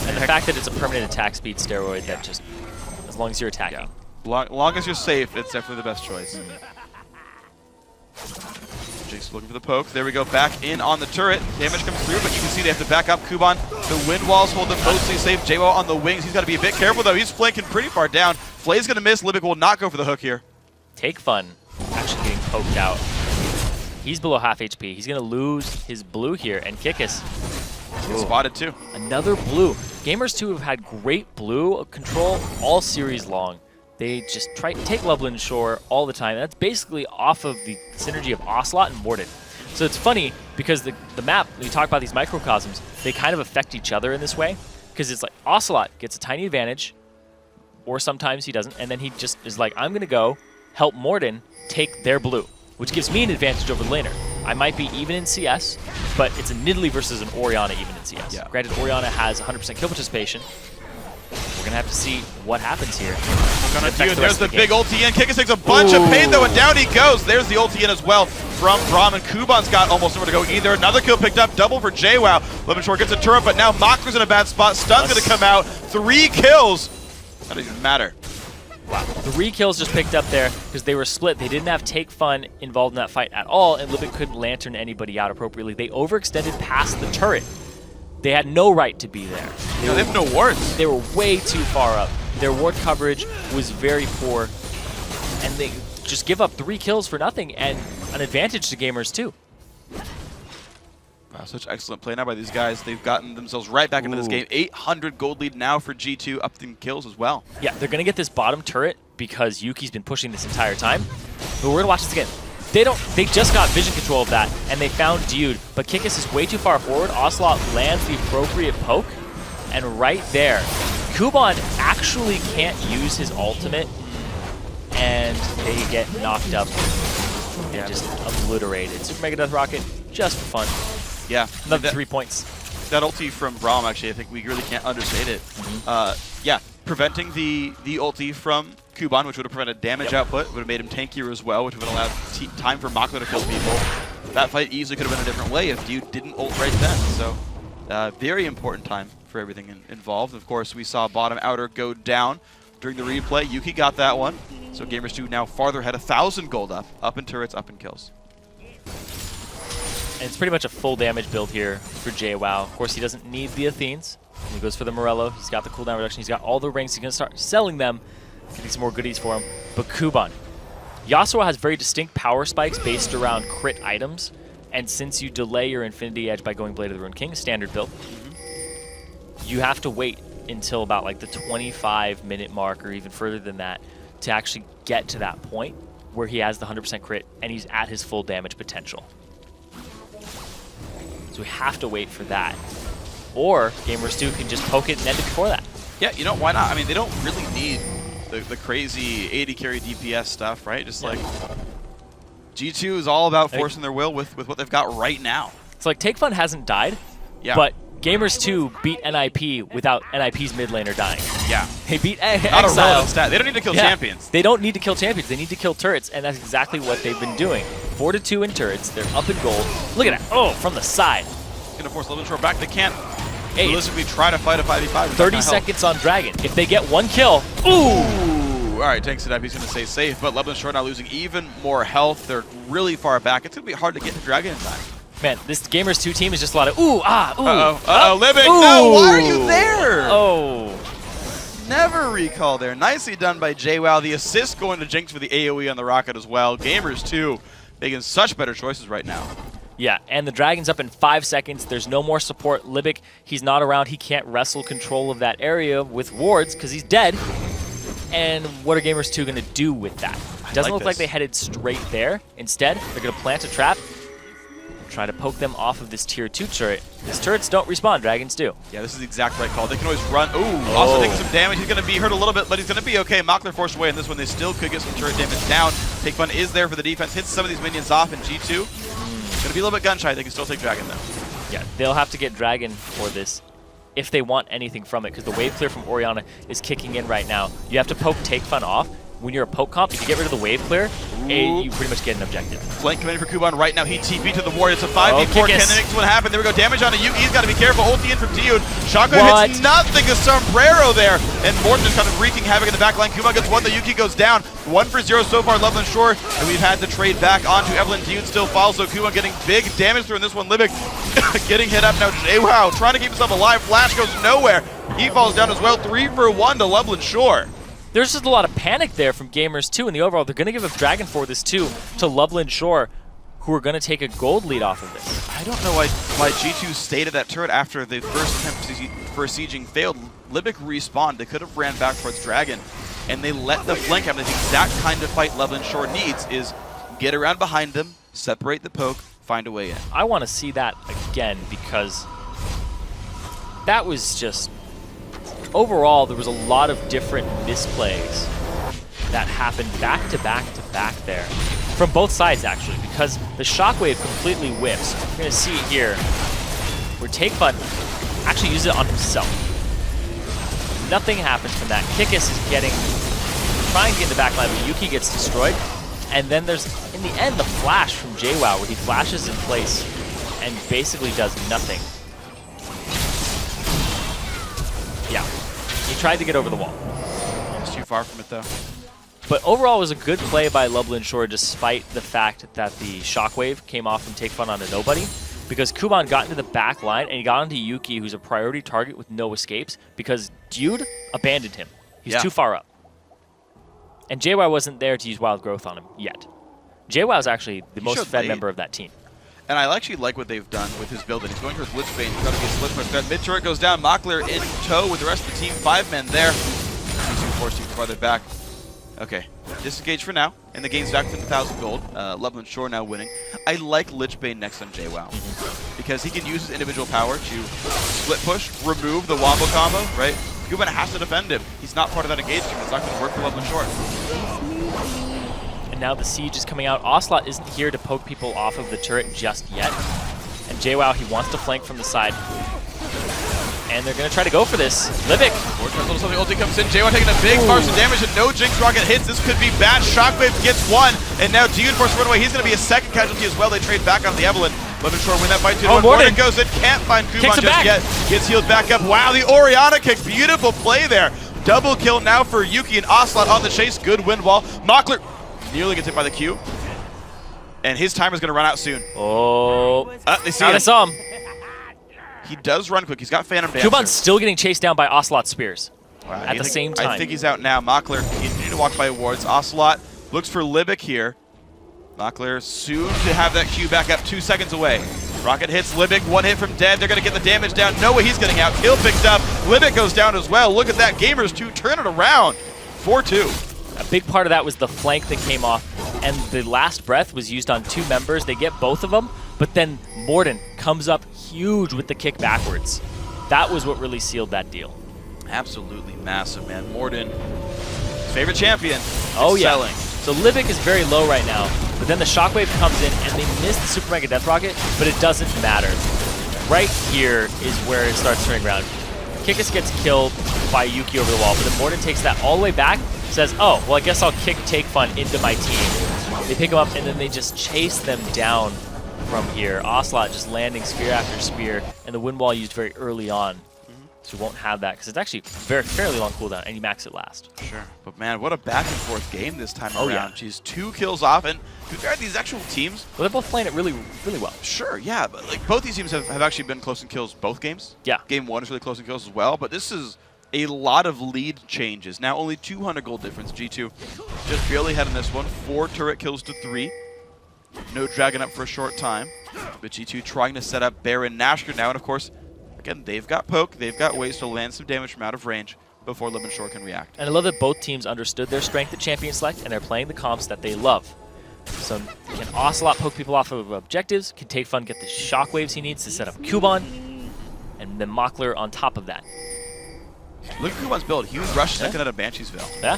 And the fact that it's a permanent attack speed steroid that just, as long as you're attacking. Long as you're safe, it's definitely the best choice. Jinx looking for the poke. There we go, back in on the turret. Damage comes through, but you can see they have to back up. Kuban, the wind walls hold them mostly safe. JWoww on the wings. He's got to be a bit careful, though. He's flanking pretty far down. Flay's going to miss. Libic will not go for the hook here. Take Fun actually getting poked out. He's below half HP. He's going to lose his blue here, and Kickus. Spotted too. Another blue. Gamers 2 have had great blue control all series long. They just try to take Nashor all the time. And that's basically off of the synergy of Ocelot and Morden. So it's funny because the map, when you talk about these microcosms, they kind of affect each other in this way. Because it's like Ocelot gets a tiny advantage, or sometimes he doesn't, and then he just is like, I'm going to go help Morden take their blue, which gives me an advantage over the laner. I might be even in CS, but it's a Nidalee versus an Orianna even in CS. Yeah. Granted, Orianna has 100% kill participation. We're going to have to see what happens here. There's the big ulti in. Kickus takes a bunch of pain though, and down he goes. There's the ulti in as well from Braum, and Kuban's got almost nowhere to go either. Another kill picked up, double for JWoww. Nashor gets a turret, but now Makler's in a bad spot. Stun's going to come out. 3 kills. That doesn't even matter. Wow. 3 kills just picked up there because they were split. They didn't have Take Fun involved in that fight at all, and Libic couldn't lantern anybody out appropriately. They overextended past the turret. They had no right to be there. They have no wards. They were way too far up. Their ward coverage was very poor, and they just give up 3 kills for nothing and an advantage to Gamers 2. Wow, such excellent play now by these guys. They've gotten themselves right back into this game. 800 gold lead now for G2, up in kills as well. Yeah, they're going to get this bottom turret because Yuki's been pushing this entire time. But we're going to watch this again. They just got vision control of that, and they found Dude, but Kickus is way too far forward. Ocelot lands the appropriate poke, and right there, Kuban actually can't use his ultimate, and they get knocked up and just obliterated. Super Mega Death Rocket, just for fun. Yeah. Another 3 points. That ulti from Braum, actually, I think we really can't understate it. Yeah, preventing the ulti from Kuban, which would have prevented damage output, would have made him tankier as well, which would have allowed time for Makler to kill people. That fight easily could have been a different way if Dude didn't ult right then. So, very important time for everything involved. Of course, we saw bottom outer go down during the replay. Yuki got that one. So Gamers 2 now farther ahead, 1,000 gold up in turrets, up in kills. And it's pretty much a full damage build here for JWoww. Of course, he doesn't need the Athenes. He goes for the Morello. He's got the cooldown reduction. He's got all the rings. He's going to start selling them, getting some more goodies for him. But Kuban. Yasuo has very distinct power spikes based around crit items. And since you delay your Infinity Edge by going Blade of the Ruined King, standard build, you have to wait until about like the 25-minute mark or even further than that to actually get to that point where he has the 100% crit and he's at his full damage potential. So we have to wait for that. Or Gamers 2 can just poke it and end it before that. Yeah, you know, why not? I mean, they don't really need the crazy 80 carry DPS stuff, right? Just like G2 is all about forcing their will with what they've got right now. It's like Take Fun hasn't died, but Gamers 2 beat NIP without NIP's mid laner dying. Yeah. They beat Not Exile. a relevant stat. They don't need to kill champions. They don't need to kill champions. They need to kill turrets, and that's exactly what they've been doing. 4-2 in turrets. They're up in gold. Look at that. Oh, from the side. Going to force Nashor back. They can't realistically try to fight a 5v5. 30 seconds on Dragon. If they get 1 kill, ooh! All right, tanks it up. He's going to stay safe, but Nashor now losing even more health. They're really far back. It's going to be hard to get the Dragon in time. Man, this Gamers 2 team is just a lot of ooh, ah, ooh. Uh-oh, Libic. No, why are you there? Oh. Never recall there. Nicely done by JWoww. The assist going to Jinx for the AoE on the Rocket as well. Gamers 2 making such better choices right now. Yeah, and the Dragon's up in 5 seconds. There's no more support. Libic, he's not around. He can't wrestle control of that area with wards because he's dead. And what are Gamers 2 going to do with that? Doesn't look like they headed straight there. Instead, they're going to plant a trap. Try to poke them off of this tier 2 turret. These turrets don't respawn, Dragons do. Yeah, this is the exact right call. They can always run. Ooh, also taking some damage. He's going to be hurt a little bit, but he's going to be okay. Makler forced away in this one. They still could get some turret damage down. Take Fun is there for the defense. Hits some of these minions off in G2. Going to be a little bit gun shy. They can still take Dragon, though. Yeah, they'll have to get Dragon for this if they want anything from it, because the wave clear from Orianna is kicking in right now. You have to poke Take Fun off. When you're a poke comp, if you get rid of the wave clear, you pretty much get an objective. Flank coming in for Kuban right now. He TP to the ward. It's a 5v4. Can the next one happen? There we go. Damage on the Yuki. He's got to be careful. Ulti in from Dude. Shotgun hits nothing. A sombrero there. And Morton just kind of wreaking havoc in the back line. Kuban gets one. The Yuki goes down. 1 for 0 so far. Nashor. And we've had to trade back onto Evelyn. Dude still falls. So Kuban getting big damage through in this one. Libic getting hit up now. JWoww trying to keep himself alive. Flash goes nowhere. He falls down as well. 3 for 1 to Nashor. There's just a lot of panic there from gamers too in the overall. They're going to give up Dragon for this too to Loveland Shore, who are going to take a gold lead off of this. I don't know why G2 stayed at that turret after the first attempt for sieging failed. Libic respawned. They could have ran back towards Dragon, and they let the flank happen. The exact kind of fight Loveland Shore needs is get around behind them, separate the poke, find a way in. I want to see that again because that was just... Overall, there was a lot of different misplays that happened back to back to back there. From both sides, actually, because the shockwave completely whiffs. You're going to see it here, where Takefun actually used it on himself. Nothing happens from that. Kikis is trying to get in the back line, but Yuki gets destroyed. And then there's, in the end, the flash from JWoww, where he flashes in place and basically does nothing. Yeah, he tried to get over the wall. It's too far from it, though. But overall, it was a good play by Loveland Shore, despite the fact that the shockwave came off from Takefun onto nobody, because Kuban got into the back line and he got onto Yuki, who's a priority target with no escapes, because Dude abandoned him. He's too far up. And JWoww wasn't there to use Wild Growth on him yet. JWoww is actually the most fed member of that team. And I actually like what they've done with his build. He's going towards Lichbane. He's got to get split push. Mid turret goes down. Mockler in tow with the rest of the team. 5 men there. G2 forced you farther back. Okay, disengage for now. And the game's back to 1,000 gold. Loveland Shore now winning. I like Lichbane next on JWoww because he can use his individual power to split push, remove the wombo combo, right? Kuban has to defend him. He's not part of that engagement. It's not going to work for Loveland Shore. Now the siege is coming out. Ocelot isn't here to poke people off of the turret just yet. And JWoww, he wants to flank from the side. And they're going to try to go for this. Libic. Something ulti comes in. JWoww taking a big burst of damage and no Jinx Rocket hits. This could be bad. Shockwave gets one. And now Dune forced to run away. He's going to be a second casualty as well. They trade back on the Evelyn. Loveland Shore win that fight 2-1. Morden goes in. Can't find Kuban just yet. Gets healed back up. Wow, the Orianna kick. Beautiful play there. Double kill now for Yuki and Ocelot on the chase. Good wind wall. Mockler nearly gets hit by the Q. And his timer's going to run out soon. Oh. They see him. They saw him. He does run quick. He's got Phantom Dancer. Kuban's still getting chased down by Ocelot spears at the same time. I think he's out now. Mockler continuing to walk by wards. Ocelot looks for Libic here. Mockler soon to have that Q back up 2 seconds away. Rocket hits Libic. One hit from Dead. They're going to get the damage down. No way he's getting out. Kill picked up. Libic goes down as well. Look at that. Gamers 2 turn it around. 4-2. A big part of that was the flank that came off, and the last breath was used on 2 members. They get both of them, but then Morden comes up huge with the kick backwards. That was what really sealed that deal. Absolutely massive, man. Morden, his favorite champion. Oh, yeah. So Libic is very low right now, but then the Shockwave comes in, and they miss the Super Mega Death Rocket, but it doesn't matter. Right here is where it starts turning around. Kikis gets killed by Yuki over the wall, but then Morden takes that all the way back, says, oh, well, I guess I'll kick Takefun into my team. They pick him up, and then they just chase them down from here. Ocelot just landing spear after spear, and the wind wall used very early on. So we won't have that, because it's actually fairly long cooldown, and you max it last. Sure. But man, what a back and forth game this time around. Yeah. She's 2 kills off, and to be fair, these actual teams... Well, they're both playing it really, really well. Sure, yeah, but like both these teams have actually been close in kills both games. Yeah. Game 1 is really close in kills as well, but this is a lot of lead changes. Now only 200 gold difference. G2 just barely ahead in this one. 4 turret kills to 3. No Dragon up for a short time. But G2 trying to set up Baron Nashor now, and of course, again, they've got poke, they've got ways to land some damage from out of range before Loveland Shore can react. And I love that both teams understood their strength at Champion Select, and they're playing the comps that they love. So can Ocelot poke people off of objectives, can Takefun get the shockwaves he needs to set up Kuban, and then Mockler on top of that. Look at Kuban's build. He was rushed second out of Bansheesville. Yeah.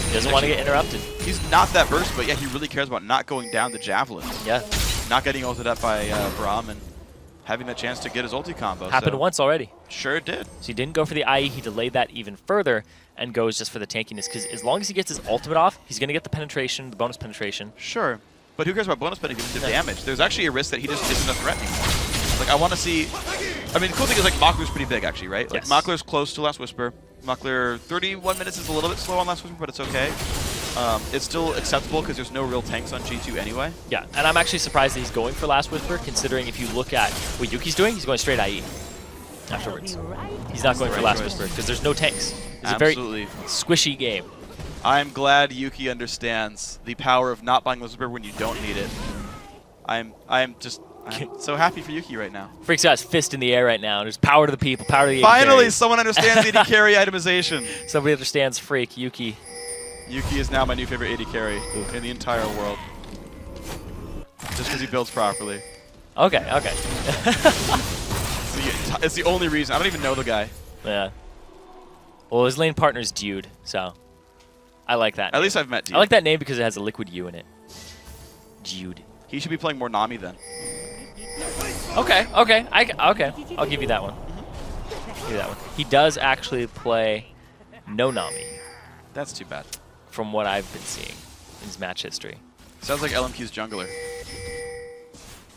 He doesn't want to get interrupted. He's not that burst, but yeah, he really cares about not going down the javelin. Yeah. Not getting ulted up by Braum and having the chance to get his ulti combo. Happened once already. Sure it did. So he didn't go for the IE, he delayed that even further and goes just for the tankiness, because as long as he gets his ultimate off, he's going to get the penetration, the bonus penetration. Sure, but who cares about bonus penetration if he does damage? There's actually a risk that he just isn't a threat anymore. Like, I want to see... I mean, the cool thing is, like, Mockler's pretty big, actually, right? Like, yes. Mockler's close to Last Whisper. Mockler, 31 minutes is a little bit slow on Last Whisper, but it's okay. It's still acceptable because there's no real tanks on G2 anyway. Yeah, and I'm actually surprised that he's going for Last Whisper, considering if you look at what Yuki's doing, he's going straight IE. afterwards. He's not going for last whisper because there's no tanks. It's Absolutely. a very squishy game. I'm glad Yuki understands the power of not buying the whisper when you don't need it. I'm so happy for Yuki right now. Freak's got his fist in the air right now. There's power to the people, power to the AD Finally, carries. someone understands AD carry itemization. Somebody understands Freak, Yuki. Yuki is now my new favorite AD carry in the entire world. Just because he builds properly. Okay, okay. It's the only reason. I don't even know the guy. Yeah. Well, his lane partner's Dude, so I like that. At least I've met Dude. I like that name because it has a liquid U in it. Dude. He should be playing more Nami then. Okay, okay, okay. I'll give you that one. Give you that one. He does actually play no Nami, That's too bad. from what I've been seeing in his match history. Sounds like LMQ's jungler.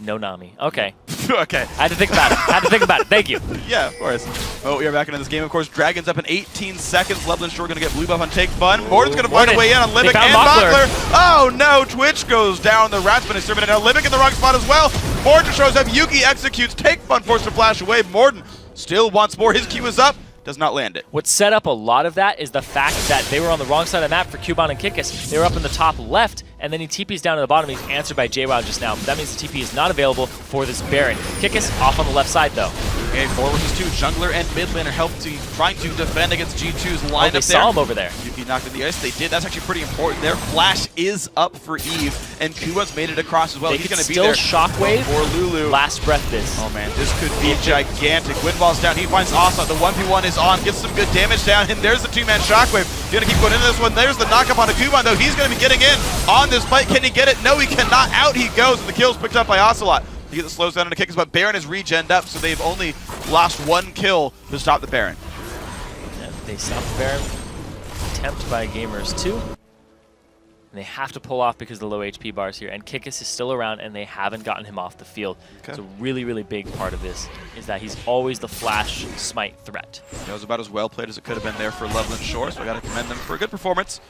No Nami. Okay. Okay. I had to think about it. I had to think about it. Thank you. Yeah, of course. Well, we are back into this game, of course. Dragon's up in 18 seconds. Loveland Shore going to get blue buff on Take Fun. Morden's going to find a way in on Limbic and Mockler. Oh, no. Twitch goes down. The Rat's been exterminated. Now Limbic in the wrong spot as well. Morden shows up. Yuki executes. Take Fun forced to flash away. Morden still wants more. His Q is up. Does not land it. What set up a lot of that is the fact that they were on the wrong side of the map for Cubon and Kikis. They were up in the top left, and then he TPs down to the bottom. He's answered by JWoww just now. That means the TP is not available for this Baron. Kikis off on the left side, though. Okay, 4 versus 2. Jungler and mid laner trying to defend against G2's lineup. Oh, they saw him over there. Yuki knocked in the ice. They did. That's actually pretty important. Their flash is up for Eve, and Kubon's made it across as well. He's going to be there. Shockwave for Lulu. Last breath this. Oh man, this could be gigantic. Windball's down. He finds Asa. The 1v1 is on. Gets some good damage down, and there's the 2-man Shockwave. He's going to keep going into this one. There's the knockup on a Kubon, though. He's going to be getting in on this fight. Can he get it? No, he cannot. Out he goes, and the kill's picked up by Ocelot. He gets the slows down into Kikis, but Baron is regened up, so they've only lost 1 kill to stop the Baron. Yeah, they stopped the Baron. Attempt by Gamers 2. And they have to pull off because of the low HP bars here. And Kikis is still around, and they haven't gotten him off the field. Okay. So really, really big part of this is that he's always the flash smite threat. That was about as well played as it could have been there for Loveland Shore, so I got to commend them for a good performance.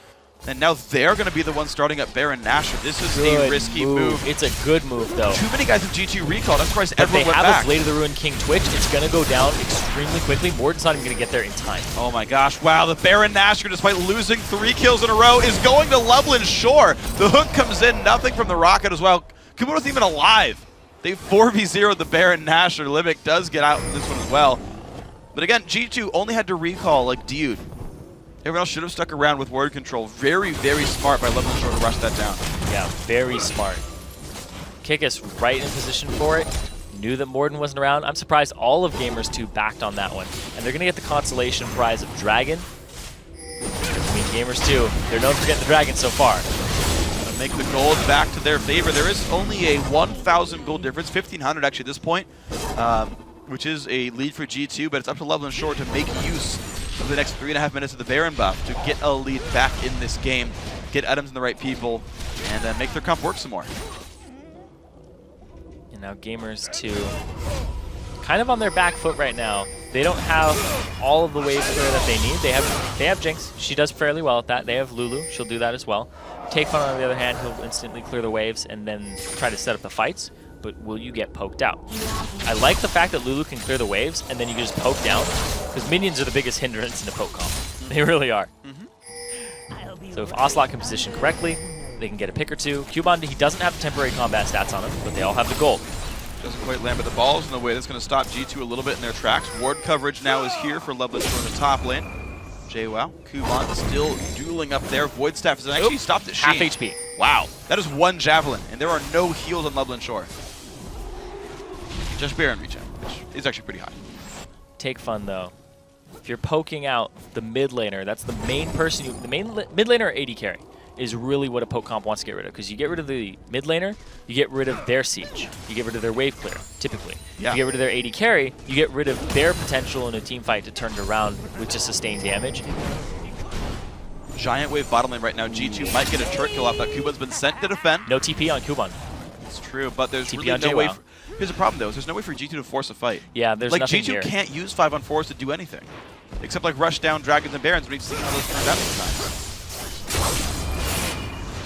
And now they're going to be the ones starting up Baron Nashor. This is a risky move. It's a good move, though. Too many guys in G2 recalled. I'm surprised but everyone went back. They have a Blade of the Ruined King Twitch. It's going to go down extremely quickly. Morden's not even going to get there in time. Oh my gosh. Wow, the Baron Nashor, despite losing 3 kills in a row, is going to Loveland Shore. The hook comes in. Nothing from the rocket as well. Kubo wasn't even alive. They 4v0'd the Baron Nashor. Limbic does get out in this one as well. But again, G2 only had to recall like Dude. Everyone else should have stuck around with word control. Very, very smart by Loveland Shore to rush that down. Yeah, very smart. Kikis right in position for it. Knew that Morden wasn't around. I'm surprised all of Gamers 2 backed on that one. And they're going to get the consolation prize of Dragon. I mean, Gamers 2, they're known for getting the Dragon so far. Gonna make the gold back to their favor. There is only a 1,000 gold difference, 1,500 actually at this point, which is a lead for G2, but it's up to Loveland Shore to make use of the next 3.5 minutes of the Baron buff to get a lead back in this game, get items in the right people, and make their comp work some more. And now Gamers 2, kind of on their back foot right now. They don't have all of the wave clear that they need. They have Jinx. She does fairly well at that. They have Lulu. She'll do that as well. Take Fun, on the other hand, he'll instantly clear the waves and then try to set up the fights. But will you get poked out? I like the fact that Lulu can clear the waves and then you can just poke down, because minions are the biggest hindrance in a poke comp. They really are. So if Ocelot can position correctly, they can get a pick or two. Cubon, he doesn't have the temporary combat stats on him, but they all have the gold. Doesn't quite land, but the ball's in the way. That's going to stop G2 a little bit in their tracks. Ward coverage now is here for Loveland Shore in the top lane. JWoww, Cubon still dueling up there. Void Staff has actually stopped at Sheen. Half HP. Wow, that is 1 javelin, and there are no heals on Loveland Shore. Just Baron regen, which is actually pretty high. Take Fun, though. If you're poking out the mid laner, that's the main person, the main mid laner or AD carry is really what a poke comp wants to get rid of. Because you get rid of the mid laner, you get rid of their siege. You get rid of their wave clear, typically. Yeah. You get rid of their AD carry, you get rid of their potential in a team fight to turn it around with just sustained damage. Giant wave bottom lane right now. G2 might get a turret kill off that. Kubon's been sent to defend. No TP on Kubon. It's true, but there's TP really on no way. JWoww. Here's the problem, though. Is there's no way for G2 to force a fight. Yeah, there's like nothing G2 here. can't use 5-on-4s to do anything, except like rush down dragons and barons. But he's seen how those turned out sometimes.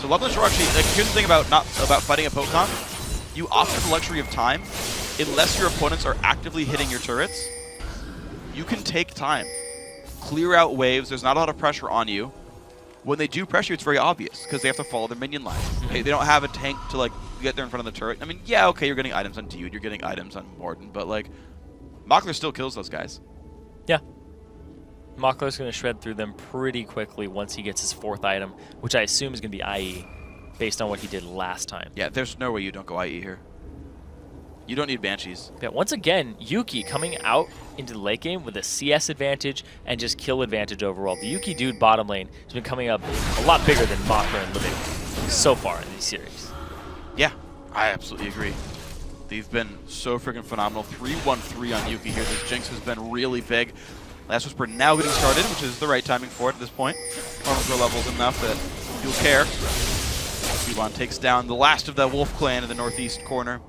So Loveland Shore actually, like, here's the thing about fighting a poke comp. You offer the luxury of time, unless your opponents are actively hitting your turrets. you can take time, clear out waves. There's not a lot of pressure on you. When they do pressure, it's very obvious because they have to follow their minion lines. They don't have a tank to like get there in front of the turret. I mean, yeah, okay, you're getting items on Dude, you're getting items on Morden, but like, Mockler still kills those guys. Yeah. Mockler's going to shred through them pretty quickly once he gets his 4th item, which I assume is going to be IE, based on what he did last time. Yeah, there's no way you don't go IE here. You don't need Banshees. Yeah, once again, Yuki coming out into the late game with a CS advantage and just kill advantage overall. The Yuki dude bottom lane has been coming up a lot bigger than Mockler and Living so far in these series. Yeah, I absolutely agree. They've been so freaking phenomenal. 3-1-3 on Yuki here. This Jinx has been really big. Last Whisper now getting started, which is the right timing for it at this point. Armor levels enough that you'll care. Cubon takes down the last of the Wolf clan in the northeast corner.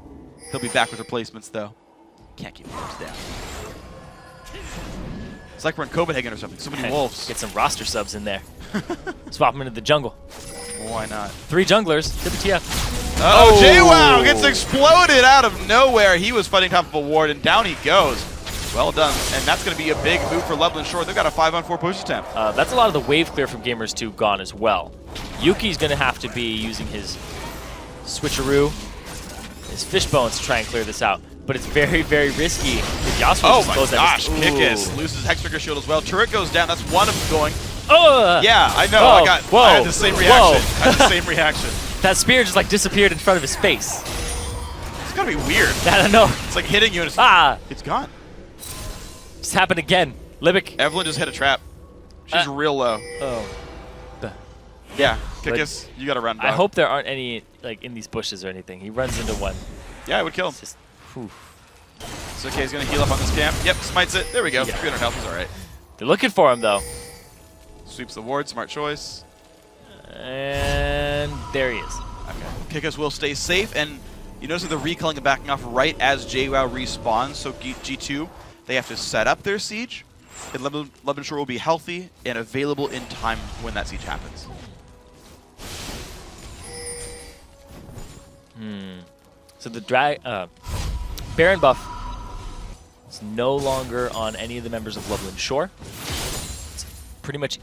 He'll be back with replacements, though. Can't keep wolves down. It's like we're in Copenhagen or something. So many wolves. Get some roster subs in there. Swap them into the jungle. Why not? 3 junglers. WTF. Oh, JWoww gets exploded out of nowhere. He was fighting top of a ward, and down he goes. Well done. And that's going to be a big move for Loveland Shore. They've got a 5-on-4 push attempt. That's a lot of the wave clear from Gamers 2 gone as well. Yuki's going to have to be using his switcheroo, his fish bones to try and clear this out. But it's very, very risky. If Yasuo oh my goes gosh, Kickus loses Hexbreaker shield as well. Turret goes down. That's one of them going. Yeah, I know. I had the same reaction. I had the same reaction. That spear just like disappeared in front of his face. It's gotta be weird. I don't know. It's like hitting you and it's gone. Just happened again. Libic. Evelyn just hit a trap. She's real low. Oh. Yeah, Kickus, you gotta run, dog. I hope there aren't any like in these bushes or anything. He runs into one. Yeah, it would kill him. Just, whew. It's okay, he's gonna heal up on this camp. Yep, smites it. There we go. 300 health is alright. They're looking for him though. Sweeps the ward, smart choice. And there he is. Okay. Kickus will stay safe, and you notice that the recalling and backing off right as JWoww respawns, so G2, they have to set up their siege, and Loveland Shore will be healthy and available in time when that siege happens. So the Baron buff is no longer on any of the members of Loveland Shore. It's pretty much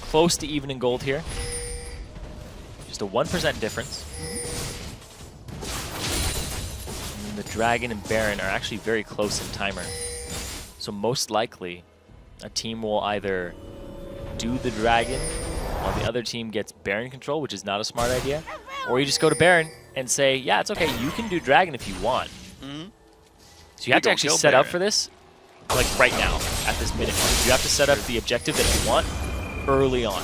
close to even in gold here. Just a 1% difference. And the Dragon and Baron are actually very close in timer. So most likely, a team will either do the Dragon while the other team gets Baron control, which is not a smart idea, or you just go to Baron and say, yeah, it's okay, you can do Dragon if you want. So you have to actually set up for this, like right now, at this minute. You have to set up the objective that you want early on.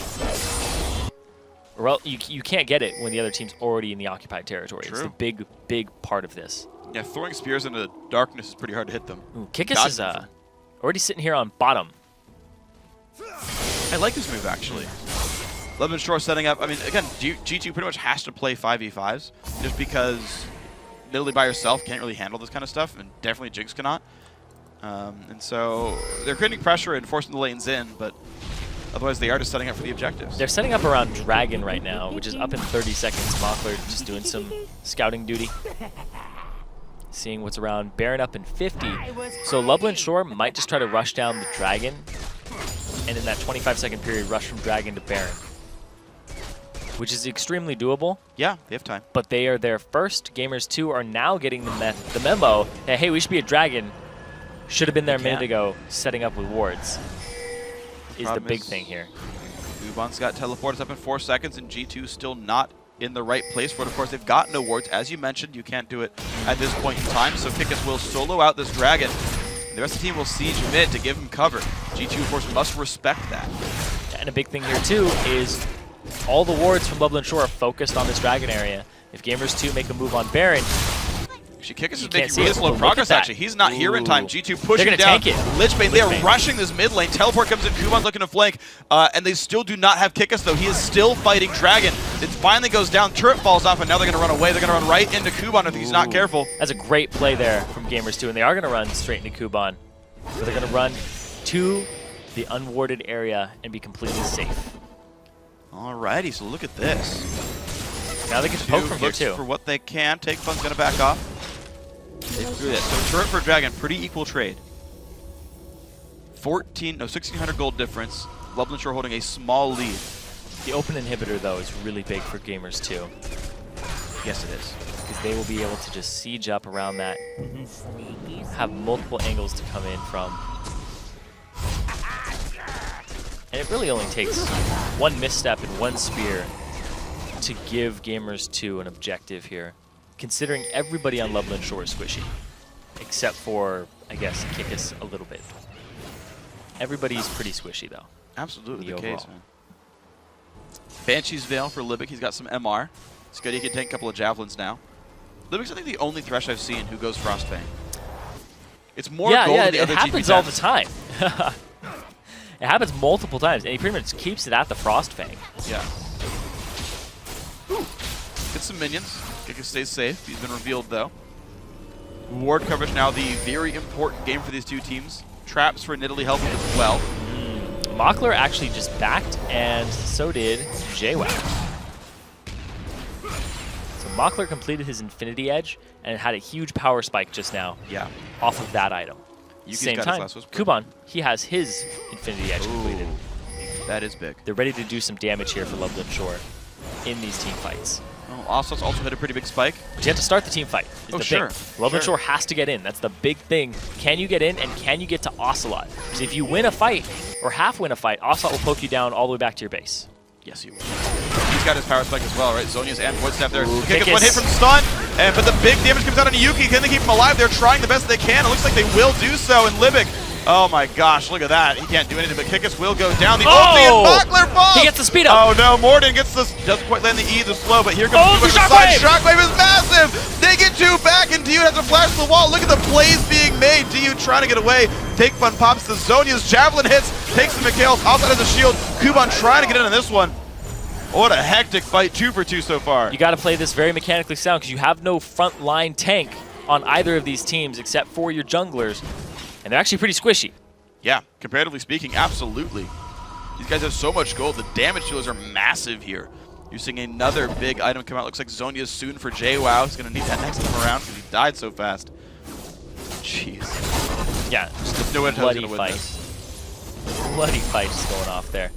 Or else you can't get it when the other team's already in the occupied territory. True. It's the big, big part of this. Yeah, throwing spears into the darkness is pretty hard to hit them. Ooh, Kickus is already sitting here on bottom. I like this move, actually. Loveland Shore setting up. I mean, again, G2 pretty much has to play 5v5s just because Nidalee by herself can't really handle this kind of stuff, and definitely Jinx cannot. And so they're creating pressure and forcing the lanes in, but otherwise they are just setting up for the objectives. They're setting up around Dragon right now, which is up in 30 seconds. Mockler just doing some scouting duty. Seeing what's around. Baron up in 50. So Loveland Shore might just try to rush down the Dragon, and in that 25-second period, rush from Dragon to Baron, which is extremely doable. Yeah, they have time. But they are there first. Gamers 2 are now getting the memo that, hey, we should be a Dragon. Should have been there a minute ago, setting up with wards. Is the big thing here. Ubon's got teleports up in 4 seconds, and G2 still not in the right place for it. Of course, they've got no wards. As you mentioned, you can't do it at this point in time, so Kickus will solo out this Dragon. The rest of the team will siege mid to give him cover. G2, of course, must respect that. And a big thing here, too, is all the wards from Loveland Shore are focused on this Dragon area. If Gamers 2 make a move on Baron, Kickus is making really slow progress, actually. He's not here in time. G2 pushing down. Tank it. Lichbane, they are rushing this mid lane. Teleport comes in. Kuban's looking to flank. And they still do not have Kickus, though. He is still fighting Dragon. It finally goes down. Turret falls off, and now they're going to run away. They're going to run right into Kuban if he's not careful. That's a great play there from Gamers 2, and they are going to run straight into Kuban. But they're going to run to the unwarded area and be completely safe. Alrighty, so look at this. Now they can poke from here, too. For what they can. Take Fun's going to back off. They threw that. So turret for Dragon, pretty equal trade. 1,600 gold difference. Nashor holding a small lead. The open inhibitor, though, is really big for Gamers too. Yes, it is. Because they will be able to just siege up around that, have multiple angles to come in from. And it really only takes one misstep and one spear to give Gamers 2 an objective here, considering everybody on Nashor is squishy, except for, I guess, Kickus a little bit. Everybody's pretty squishy, though. Absolutely the case, man. Banshee's Veil for Libic. He's got some MR. It's good he can take a couple of javelins now. Libic's, I think, the only Thresh I've seen who goes Frostfang. It's more gold than the other GP10s. It happens all the time. It happens multiple times, and he pretty much keeps it at the Frostfang. Yeah. Ooh. Get some minions. Kickus stays safe. He's been revealed, though. Ward coverage now, the very important game for these two teams. Traps for Nidalee helping as well. Mockler actually just backed, and so did JWoww. So Mockler completed his Infinity Edge, and it had a huge power spike just now. Yeah. Off of that item. Same time, Kuban, he has his Infinity Edge completed. That is big. They're ready to do some damage here for Nashor in these team fights. Oh, Ocelot's also hit a pretty big spike. But you have to start the team fight. Is the thing. Nashor has to get in. That's the big thing. Can you get in, and can you get to Ocelot? Because if you win a fight, or half win a fight, Ocelot will poke you down all the way back to your base. Yes, he will. He's got his power spike as well, right? Zonia's and Void Step there. Kickus. One hit from stun, but the big damage comes out on Yuki. Can they keep him alive? They're trying the best they can. It looks like they will do so, and Libic. Oh my gosh, look at that. He can't do anything, but Kickus will go down. The ulti and Mockler falls! He gets the speed up! Oh no, Morden gets the, doesn't quite land the E, the slow, but here comes the side. Shockwave is massive! They get two back, and Diyu has to flash to the wall. Look at the plays being made. Diyu trying to get away. Take Fun pops the Zonia's javelin hits, takes the Mikhail's outside of the shield. Kuban trying to get into this one. What a hectic fight, 2 for 2 so far. You got to play this very mechanically sound because you have no front line tank on either of these teams except for your junglers, and they're actually pretty squishy. Yeah, comparatively speaking, absolutely. These guys have so much gold. The damage dealers are massive here. You're seeing another big item come out. Looks like Zonia's soon for JWoww. He's going to need that next time around because he died so fast. Jeez. Yeah, just a bloody fight. Bloody fight just going off there.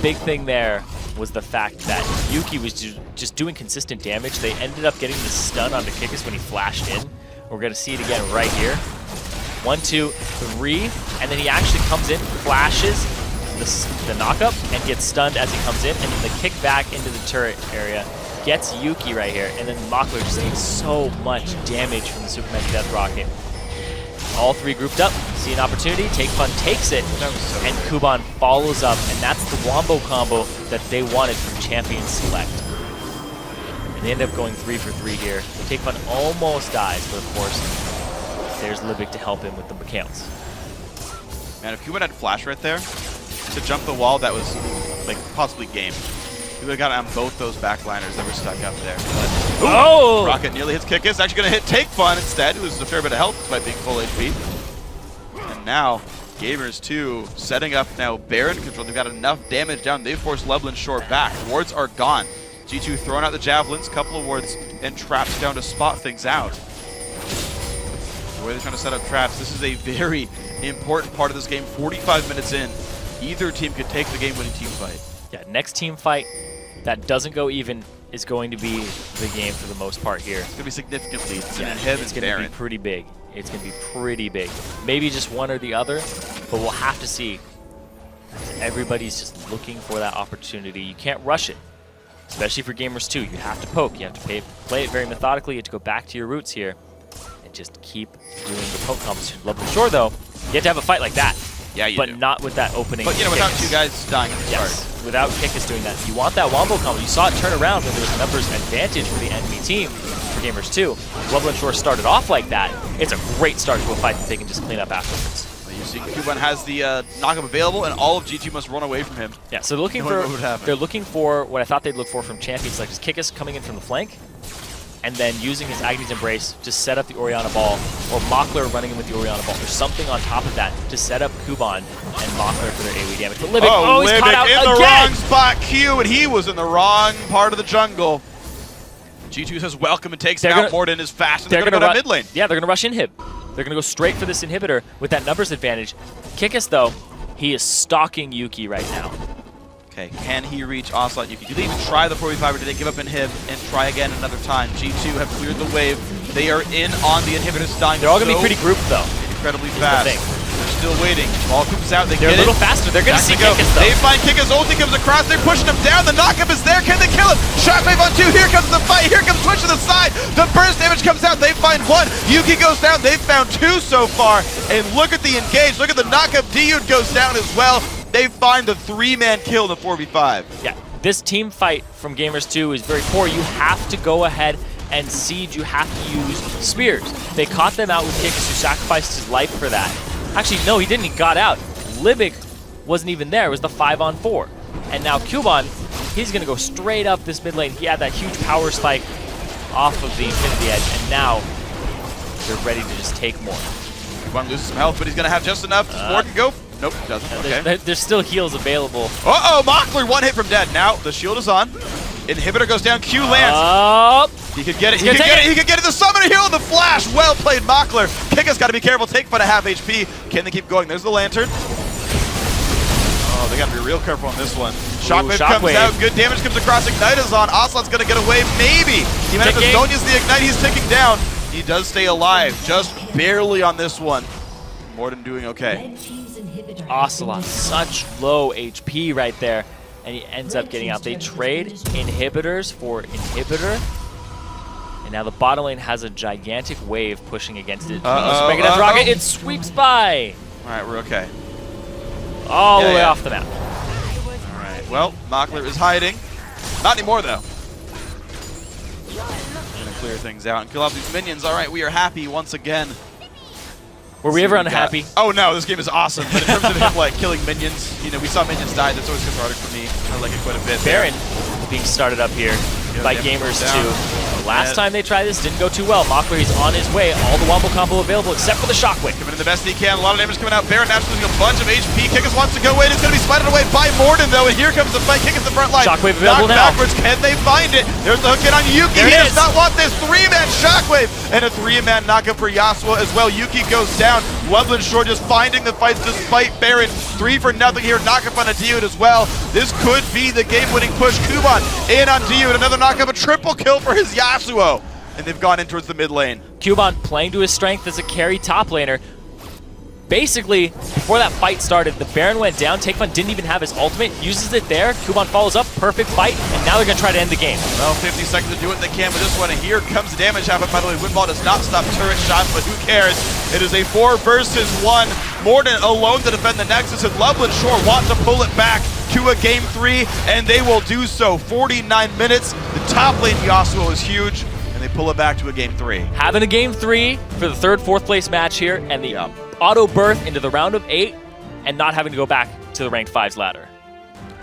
Big thing there was the fact that Yuki was just doing consistent damage. They ended up getting the stun onto Kickus when he flashed in. We're going to see it again right here. 1, 2, 3, and then he actually comes in, flashes the knockup, and gets stunned as he comes in, and then the kick back into the turret area gets Yuki right here, and then Mockler just takes so much damage from the Superman Death Rocket. All three grouped up, see an opportunity, Take Fun takes it, and Kuban follows up, and that's the wombo combo that they wanted from Champion Select. And they end up going 3 for 3 here. Take Fun almost dies, but of course, there's Libic to help him with the Mikhails. Man, if Kuban had flash right there, to jump the wall, that was like possibly game. He would have got on both those backliners that were stuck up there. But, oh! Rocket nearly hits Kickus. Actually going to hit Take Fun instead. It was a fair bit of health despite being full HP. And now, Gamers 2 setting up now Baron control. They've got enough damage down. They've forced Nashor back. Wards are gone. G2 throwing out the javelins, couple of wards, and traps down to spot things out. The way they're trying to set up traps, this is a very important part of this game. 45 minutes in, either team could take the game-winning team fight. Yeah, next team fight that doesn't go even is going to be the game for the most part here. It's going to be significant leads. It's going to be pretty big. It's going to be pretty big. Maybe just one or the other, but we'll have to see. Everybody's just looking for that opportunity. You can't rush it, especially for Gamers 2. You have to poke. You have to play it very methodically. You have to go back to your roots here. Just keep doing the poke competition. Nashor, though, you have to have a fight like that. Yeah, you but do. Not with that opening. But, you know, without two guys dying at the start. Without Kickus doing that. You want that wombo combo. You saw it turn around when there was numbers advantage for the enemy team for Gamers 2. Nashor started off like that. It's a great start to a fight that they can just clean up afterwards. Well, you see Kuban has the knockup available, and all of G2 must run away from him. Yeah, so they're looking for what I thought they'd look for from champions like Kickus coming in from the flank, and then using his Agnes Embrace to set up the Orianna Ball, or Mockler running in with the Orianna Ball. There's something on top of that to set up Kuban and Mockler for their AoE damage. But Libic, he's caught out in again! The wrong spot, Q, and he was in the wrong part of the jungle. G2 says welcome and takes him out. Morden is fast, and they're going to go to mid lane. Yeah, they're going to rush inhib. They're They're going to go straight for this inhibitor with that numbers advantage. Kikis, though, he is stalking Yuki right now. Okay, can he reach Ocelot Yuki? Do they even try the 4v5 or do they give up inhib and try again another time? G2 have cleared the wave. They are in on the inhibitors dying. They're all going to be pretty grouped, though. Incredibly fast. They're still waiting. Ball comes out. They're a little faster. They're going to see Kikis, though. They find Kikis. Ulti comes across. They're pushing him down. The knockup is there. Can they kill him? Shockwave on 2. Here comes the fight. Here comes Twitch to the side. The burst damage comes out. They find 1. Yuki goes down. They've found 2 so far. And look at the engage. Look at the knockup. Dyud goes down as well. They find the 3-man kill in the 4v5. Yeah, this team fight from Gamers 2 is very poor. You have to go ahead and siege. You have to use spears. They caught them out with Kikis, who sacrificed his life for that. Actually, no, he didn't. He got out. Libic wasn't even there. It was the 5-on-4. And now Kuban, he's going to go straight up this mid lane. He had that huge power spike off of the Infinity Edge, and now they're ready to just take more. Kuban loses some health, but he's going to have just enough. More can go. Nope, doesn't. Okay. There's still heals available. Uh-oh, Mockler, 1 hit from dead. Now the shield is on. Inhibitor goes down. Q lands. He could get it. He could get it. He could get it. The summoner heal and the flash. Well played, Mockler. Kika's got to be careful. Take but a half HP. Can they keep going? There's the lantern. Oh, they got to be real careful on this one. Shockwave comes out. Good damage comes across. Ignite is on. Ocelot's going to get away. Maybe. Even if Zonia's the Ignite, he's ticking down. He does stay alive. Just barely on this one. Morden doing okay. Ocelot, such low HP right there, and he ends up getting out. They trade inhibitors for inhibitor, and now the bottom lane has a gigantic wave pushing against it. Rocket, it sweeps by. All right, we're okay. All the way off the map. All right, well, Mockler is hiding. Not anymore, though. Gonna clear things out and kill off these minions. All right, we are happy once again. Were we ever unhappy? Oh no, this game is awesome. But in terms of him like killing minions, you know, we saw minions die. That's always cathartic for me. I like it quite a bit. Baron being started up here by Gamers 2. Last time they tried this, didn't go too well. Mockler, he's on his way. All the wombo combo available except for the Shockwave. Coming in the best he can. A lot of damage coming out. Baron naturally losing a bunch of HP. Kikis wants to go away. It's going to be spited away by Morden, though. And here comes the fight. Kikis the front line. Shockwave available now. Backwards. Can they find it? There's the hook in on Yuki. He does not want this. 3-man Shockwave. And a 3-man knockup for Yasuo as well. Yuki goes down. LBS just finding the fights despite Baron. 3 for nothing here. Knockup on a Dyud as well. This could be the game-winning push. Kuban in on Dyud. Another knockup. A triple kill for his Yasuo. And they've gone in towards the mid lane. Kuban playing to his strength as a carry top laner. Basically, before that fight started, the Baron went down. Takefun didn't even have his ultimate. Uses it there. Kuban follows up. Perfect fight. And now they're going to try to end the game. Well, 50 seconds to do what they can with this one. And here comes the damage happen. By the way, Windball does not stop turret shots, but who cares? It is a 4 versus 1. Morden alone to defend the Nexus. And Loveland Shore want to pull it back to a game 3. And they will do so. 49 minutes. The top lane Yasuo is huge. And they pull it back to a game 3. Having a game 3 for the 3rd, 4th place match here, and the auto berth into the round of 8, and not having to go back to the ranked 5's ladder.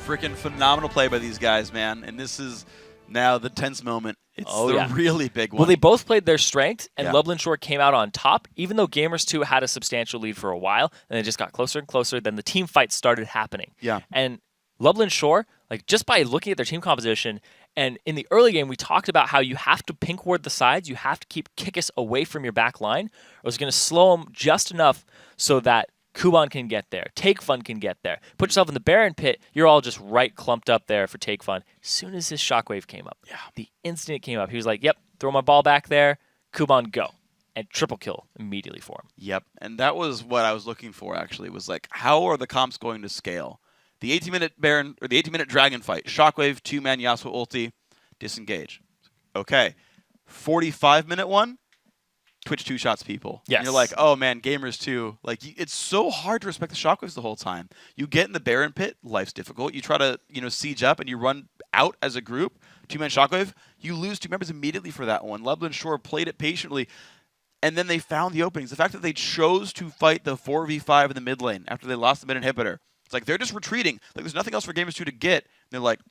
Freaking phenomenal play by these guys, man. And this is now the tense moment. It's really big one. Well, they both played their strength, and Loveland Shore came out on top, even though Gamers 2 had a substantial lead for a while, and it just got closer and closer. Then the team fights started happening. Yeah. And Loveland Shore, like just by looking at their team composition, and in the early game, we talked about how you have to pink ward the sides. You have to keep Kikis away from your back line, or it's going to slow him just enough so that Kuban can get there. Takefun can get there. Put yourself in the Baron pit. You're all just right clumped up there for Takefun. As soon as his Shockwave came up, the instant it came up, he was like, yep, throw my ball back there. Kuban, go. And triple kill immediately for him. Yep, and that was what I was looking for, actually, was like, how are the comps going to scale? The 18-minute Baron, or the 18-minute Dragon fight, Shockwave, 2-man Yasuo ulti, disengage. Okay. 45-minute one, Twitch 2 shots people. Yes. And you're like, oh man, Gamers 2. Like, it's so hard to respect the Shockwaves the whole time. You get in the Baron pit, life's difficult. You try to, siege up and you run out as a group, 2-man Shockwave, you lose 2 members immediately for that one. Loveland Shore played it patiently, and then they found the openings. The fact that they chose to fight the 4v5 in the mid lane after they lost the mid inhibitor. It's like they're just retreating. Like there's nothing else for Gamers 2 to get. And they're like,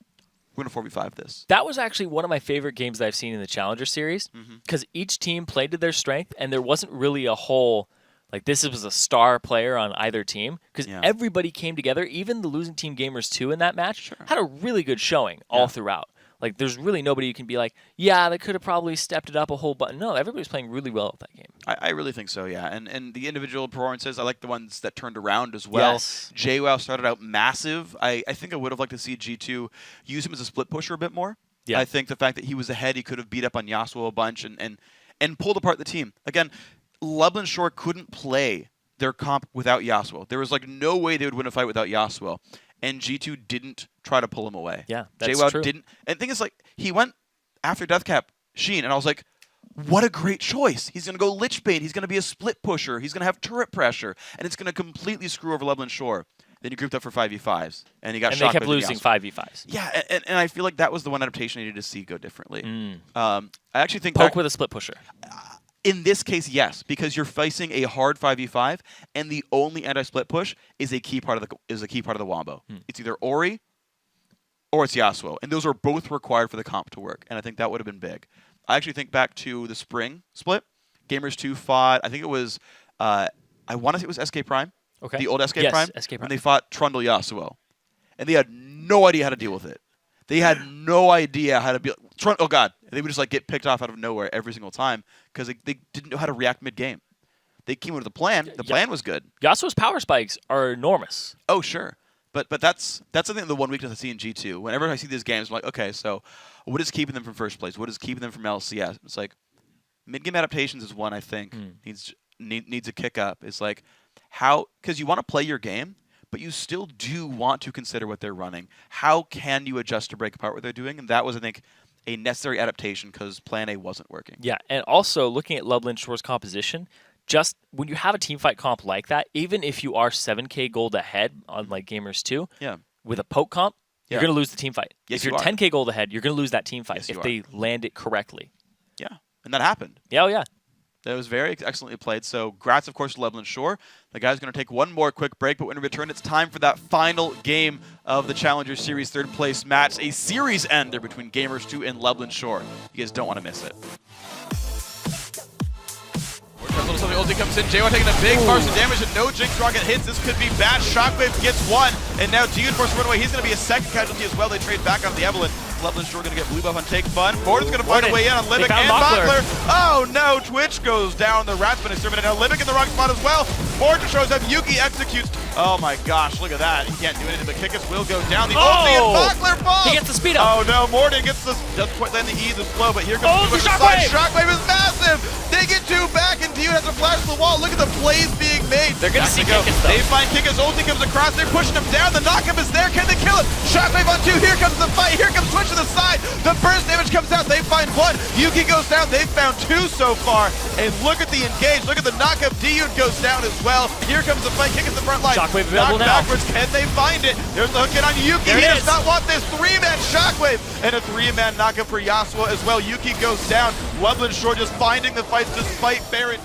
we're going to 4v5 this. That was actually one of my favorite games that I've seen in the Challenger Series, because each team played to their strength, and there wasn't really a whole, like this was a star player on either team, because everybody came together. Even the losing team Gamers 2 in that match had a really good showing all throughout. Like, there's really nobody you can be like, yeah, they could have probably stepped it up a whole bunch. No, everybody's playing really well at that game. I really think so, yeah. And the individual performances, I like the ones that turned around as well. Yes. JWoww started out massive. I think I would have liked to see G2 use him as a split pusher a bit more. Yeah. I think the fact that he was ahead, he could have beat up on Yasuo a bunch and pulled apart the team. Again, Nashor couldn't play their comp without Yasuo. There was like no way they would win a fight without Yasuo. And G2 didn't try to pull him away. Yeah, that's JWoww true. didn't. And the thing is, like, he went after Deathcap Sheen, and I was like, what a great choice. He's going to go Lich Bane. He's going to be a split pusher. He's going to have turret pressure. And it's going to completely screw over Nashor. Then he grouped up for 5v5s. And he got and shot. they kept losing 5v5s. Yeah, and I feel like that was the one adaptation I needed to see go differently. I actually think Poke with a split pusher. In this case, yes, because you're facing a hard 5v5, and the only anti-split push is a key part of the wombo. It's either Ori or it's Yasuo, and those are both required for the comp to work. And I think that would have been big. I actually think back to the spring split. Gamers 2 fought. I think it was. I want to say it was SK Prime. Okay. The old SK Yes, Prime. SK Prime. When they fought Trundle Yasuo, and they had no idea how to deal with it. They had no idea how to be. Oh God, they would just like get picked off out of nowhere every single time because they didn't know how to react mid game. They came with a plan. The plan was good. Yasuo's power spikes are enormous. Oh sure, but that's something the one weakness I see in G2. Whenever I see these games, I'm like, okay, so what is keeping them from first place? What is keeping them from LCS? It's like mid game adaptations is one I think needs a kick up. It's like how because you want to play your game. But you still do want to consider what they're running. How can you adjust to break apart what they're doing? And that was, I think, a necessary adaptation because Plan A wasn't working. Yeah, and also looking at Nashor's composition, just when you have a teamfight comp like that, even if you are 7k gold ahead on like Gamers 2, with a poke comp, you're going to lose the teamfight. Yes, if you're you are. 10k gold ahead, you're going to lose that teamfight Yes, if you they land it correctly. Yeah, and that happened. Yeah, oh yeah. That was very excellently played. So, grats, of course, to Nashor. The guy's going to take one more quick break, but when we return, it's time for that final game of the Challenger Series third place match, a series ender between Gamers 2 and Nashor. You guys don't want to miss it. Little something ulti comes in. JWoww taking a big burst of damage and no Jinx Rocket hits. This could be bad. Shockwave gets one, and now Dude forced to run away. He's going to be a second casualty as well. They trade back on the Evelynn. Nashor going to get blue buff on Take Fun. Borden's going to find a way in on Limbic and Bockler. Oh no, Twitch goes down. The Rat's been exterminated. Now Limbic in the wrong spot as well. Borden shows up. Yuki executes. Oh my gosh, look at that. He can't do anything, but Kickus will go down. The ulti and Bockler falls. He gets the speed up. Oh no, Morden gets the, doesn't quite land the E, the slow, but here comes the side. Shockwave is massive. They get two back, and Dude has to flash to the wall. Look at the plays being made. They're going to see Kickus though. They find Kickus. Ulti comes across. They're pushing him down. The knockup is there. Can they kill him? Shockwave on two. Here comes the fight. Here comes Twitch to the side. The burst damage comes out. They find one. Yuki goes down. They've found two so far. And look at the engage. Look at the knockup. Dude goes down as well. Here comes the fight. Kickus the front line. Shockwave available now. Backwards. Can they find it? There's the hook in on Yuki. He does not want this. Three-man Shockwave. And a three-man knockup for Yasuo as well. Yuki goes down. Nashor just finding the fights despite Baron.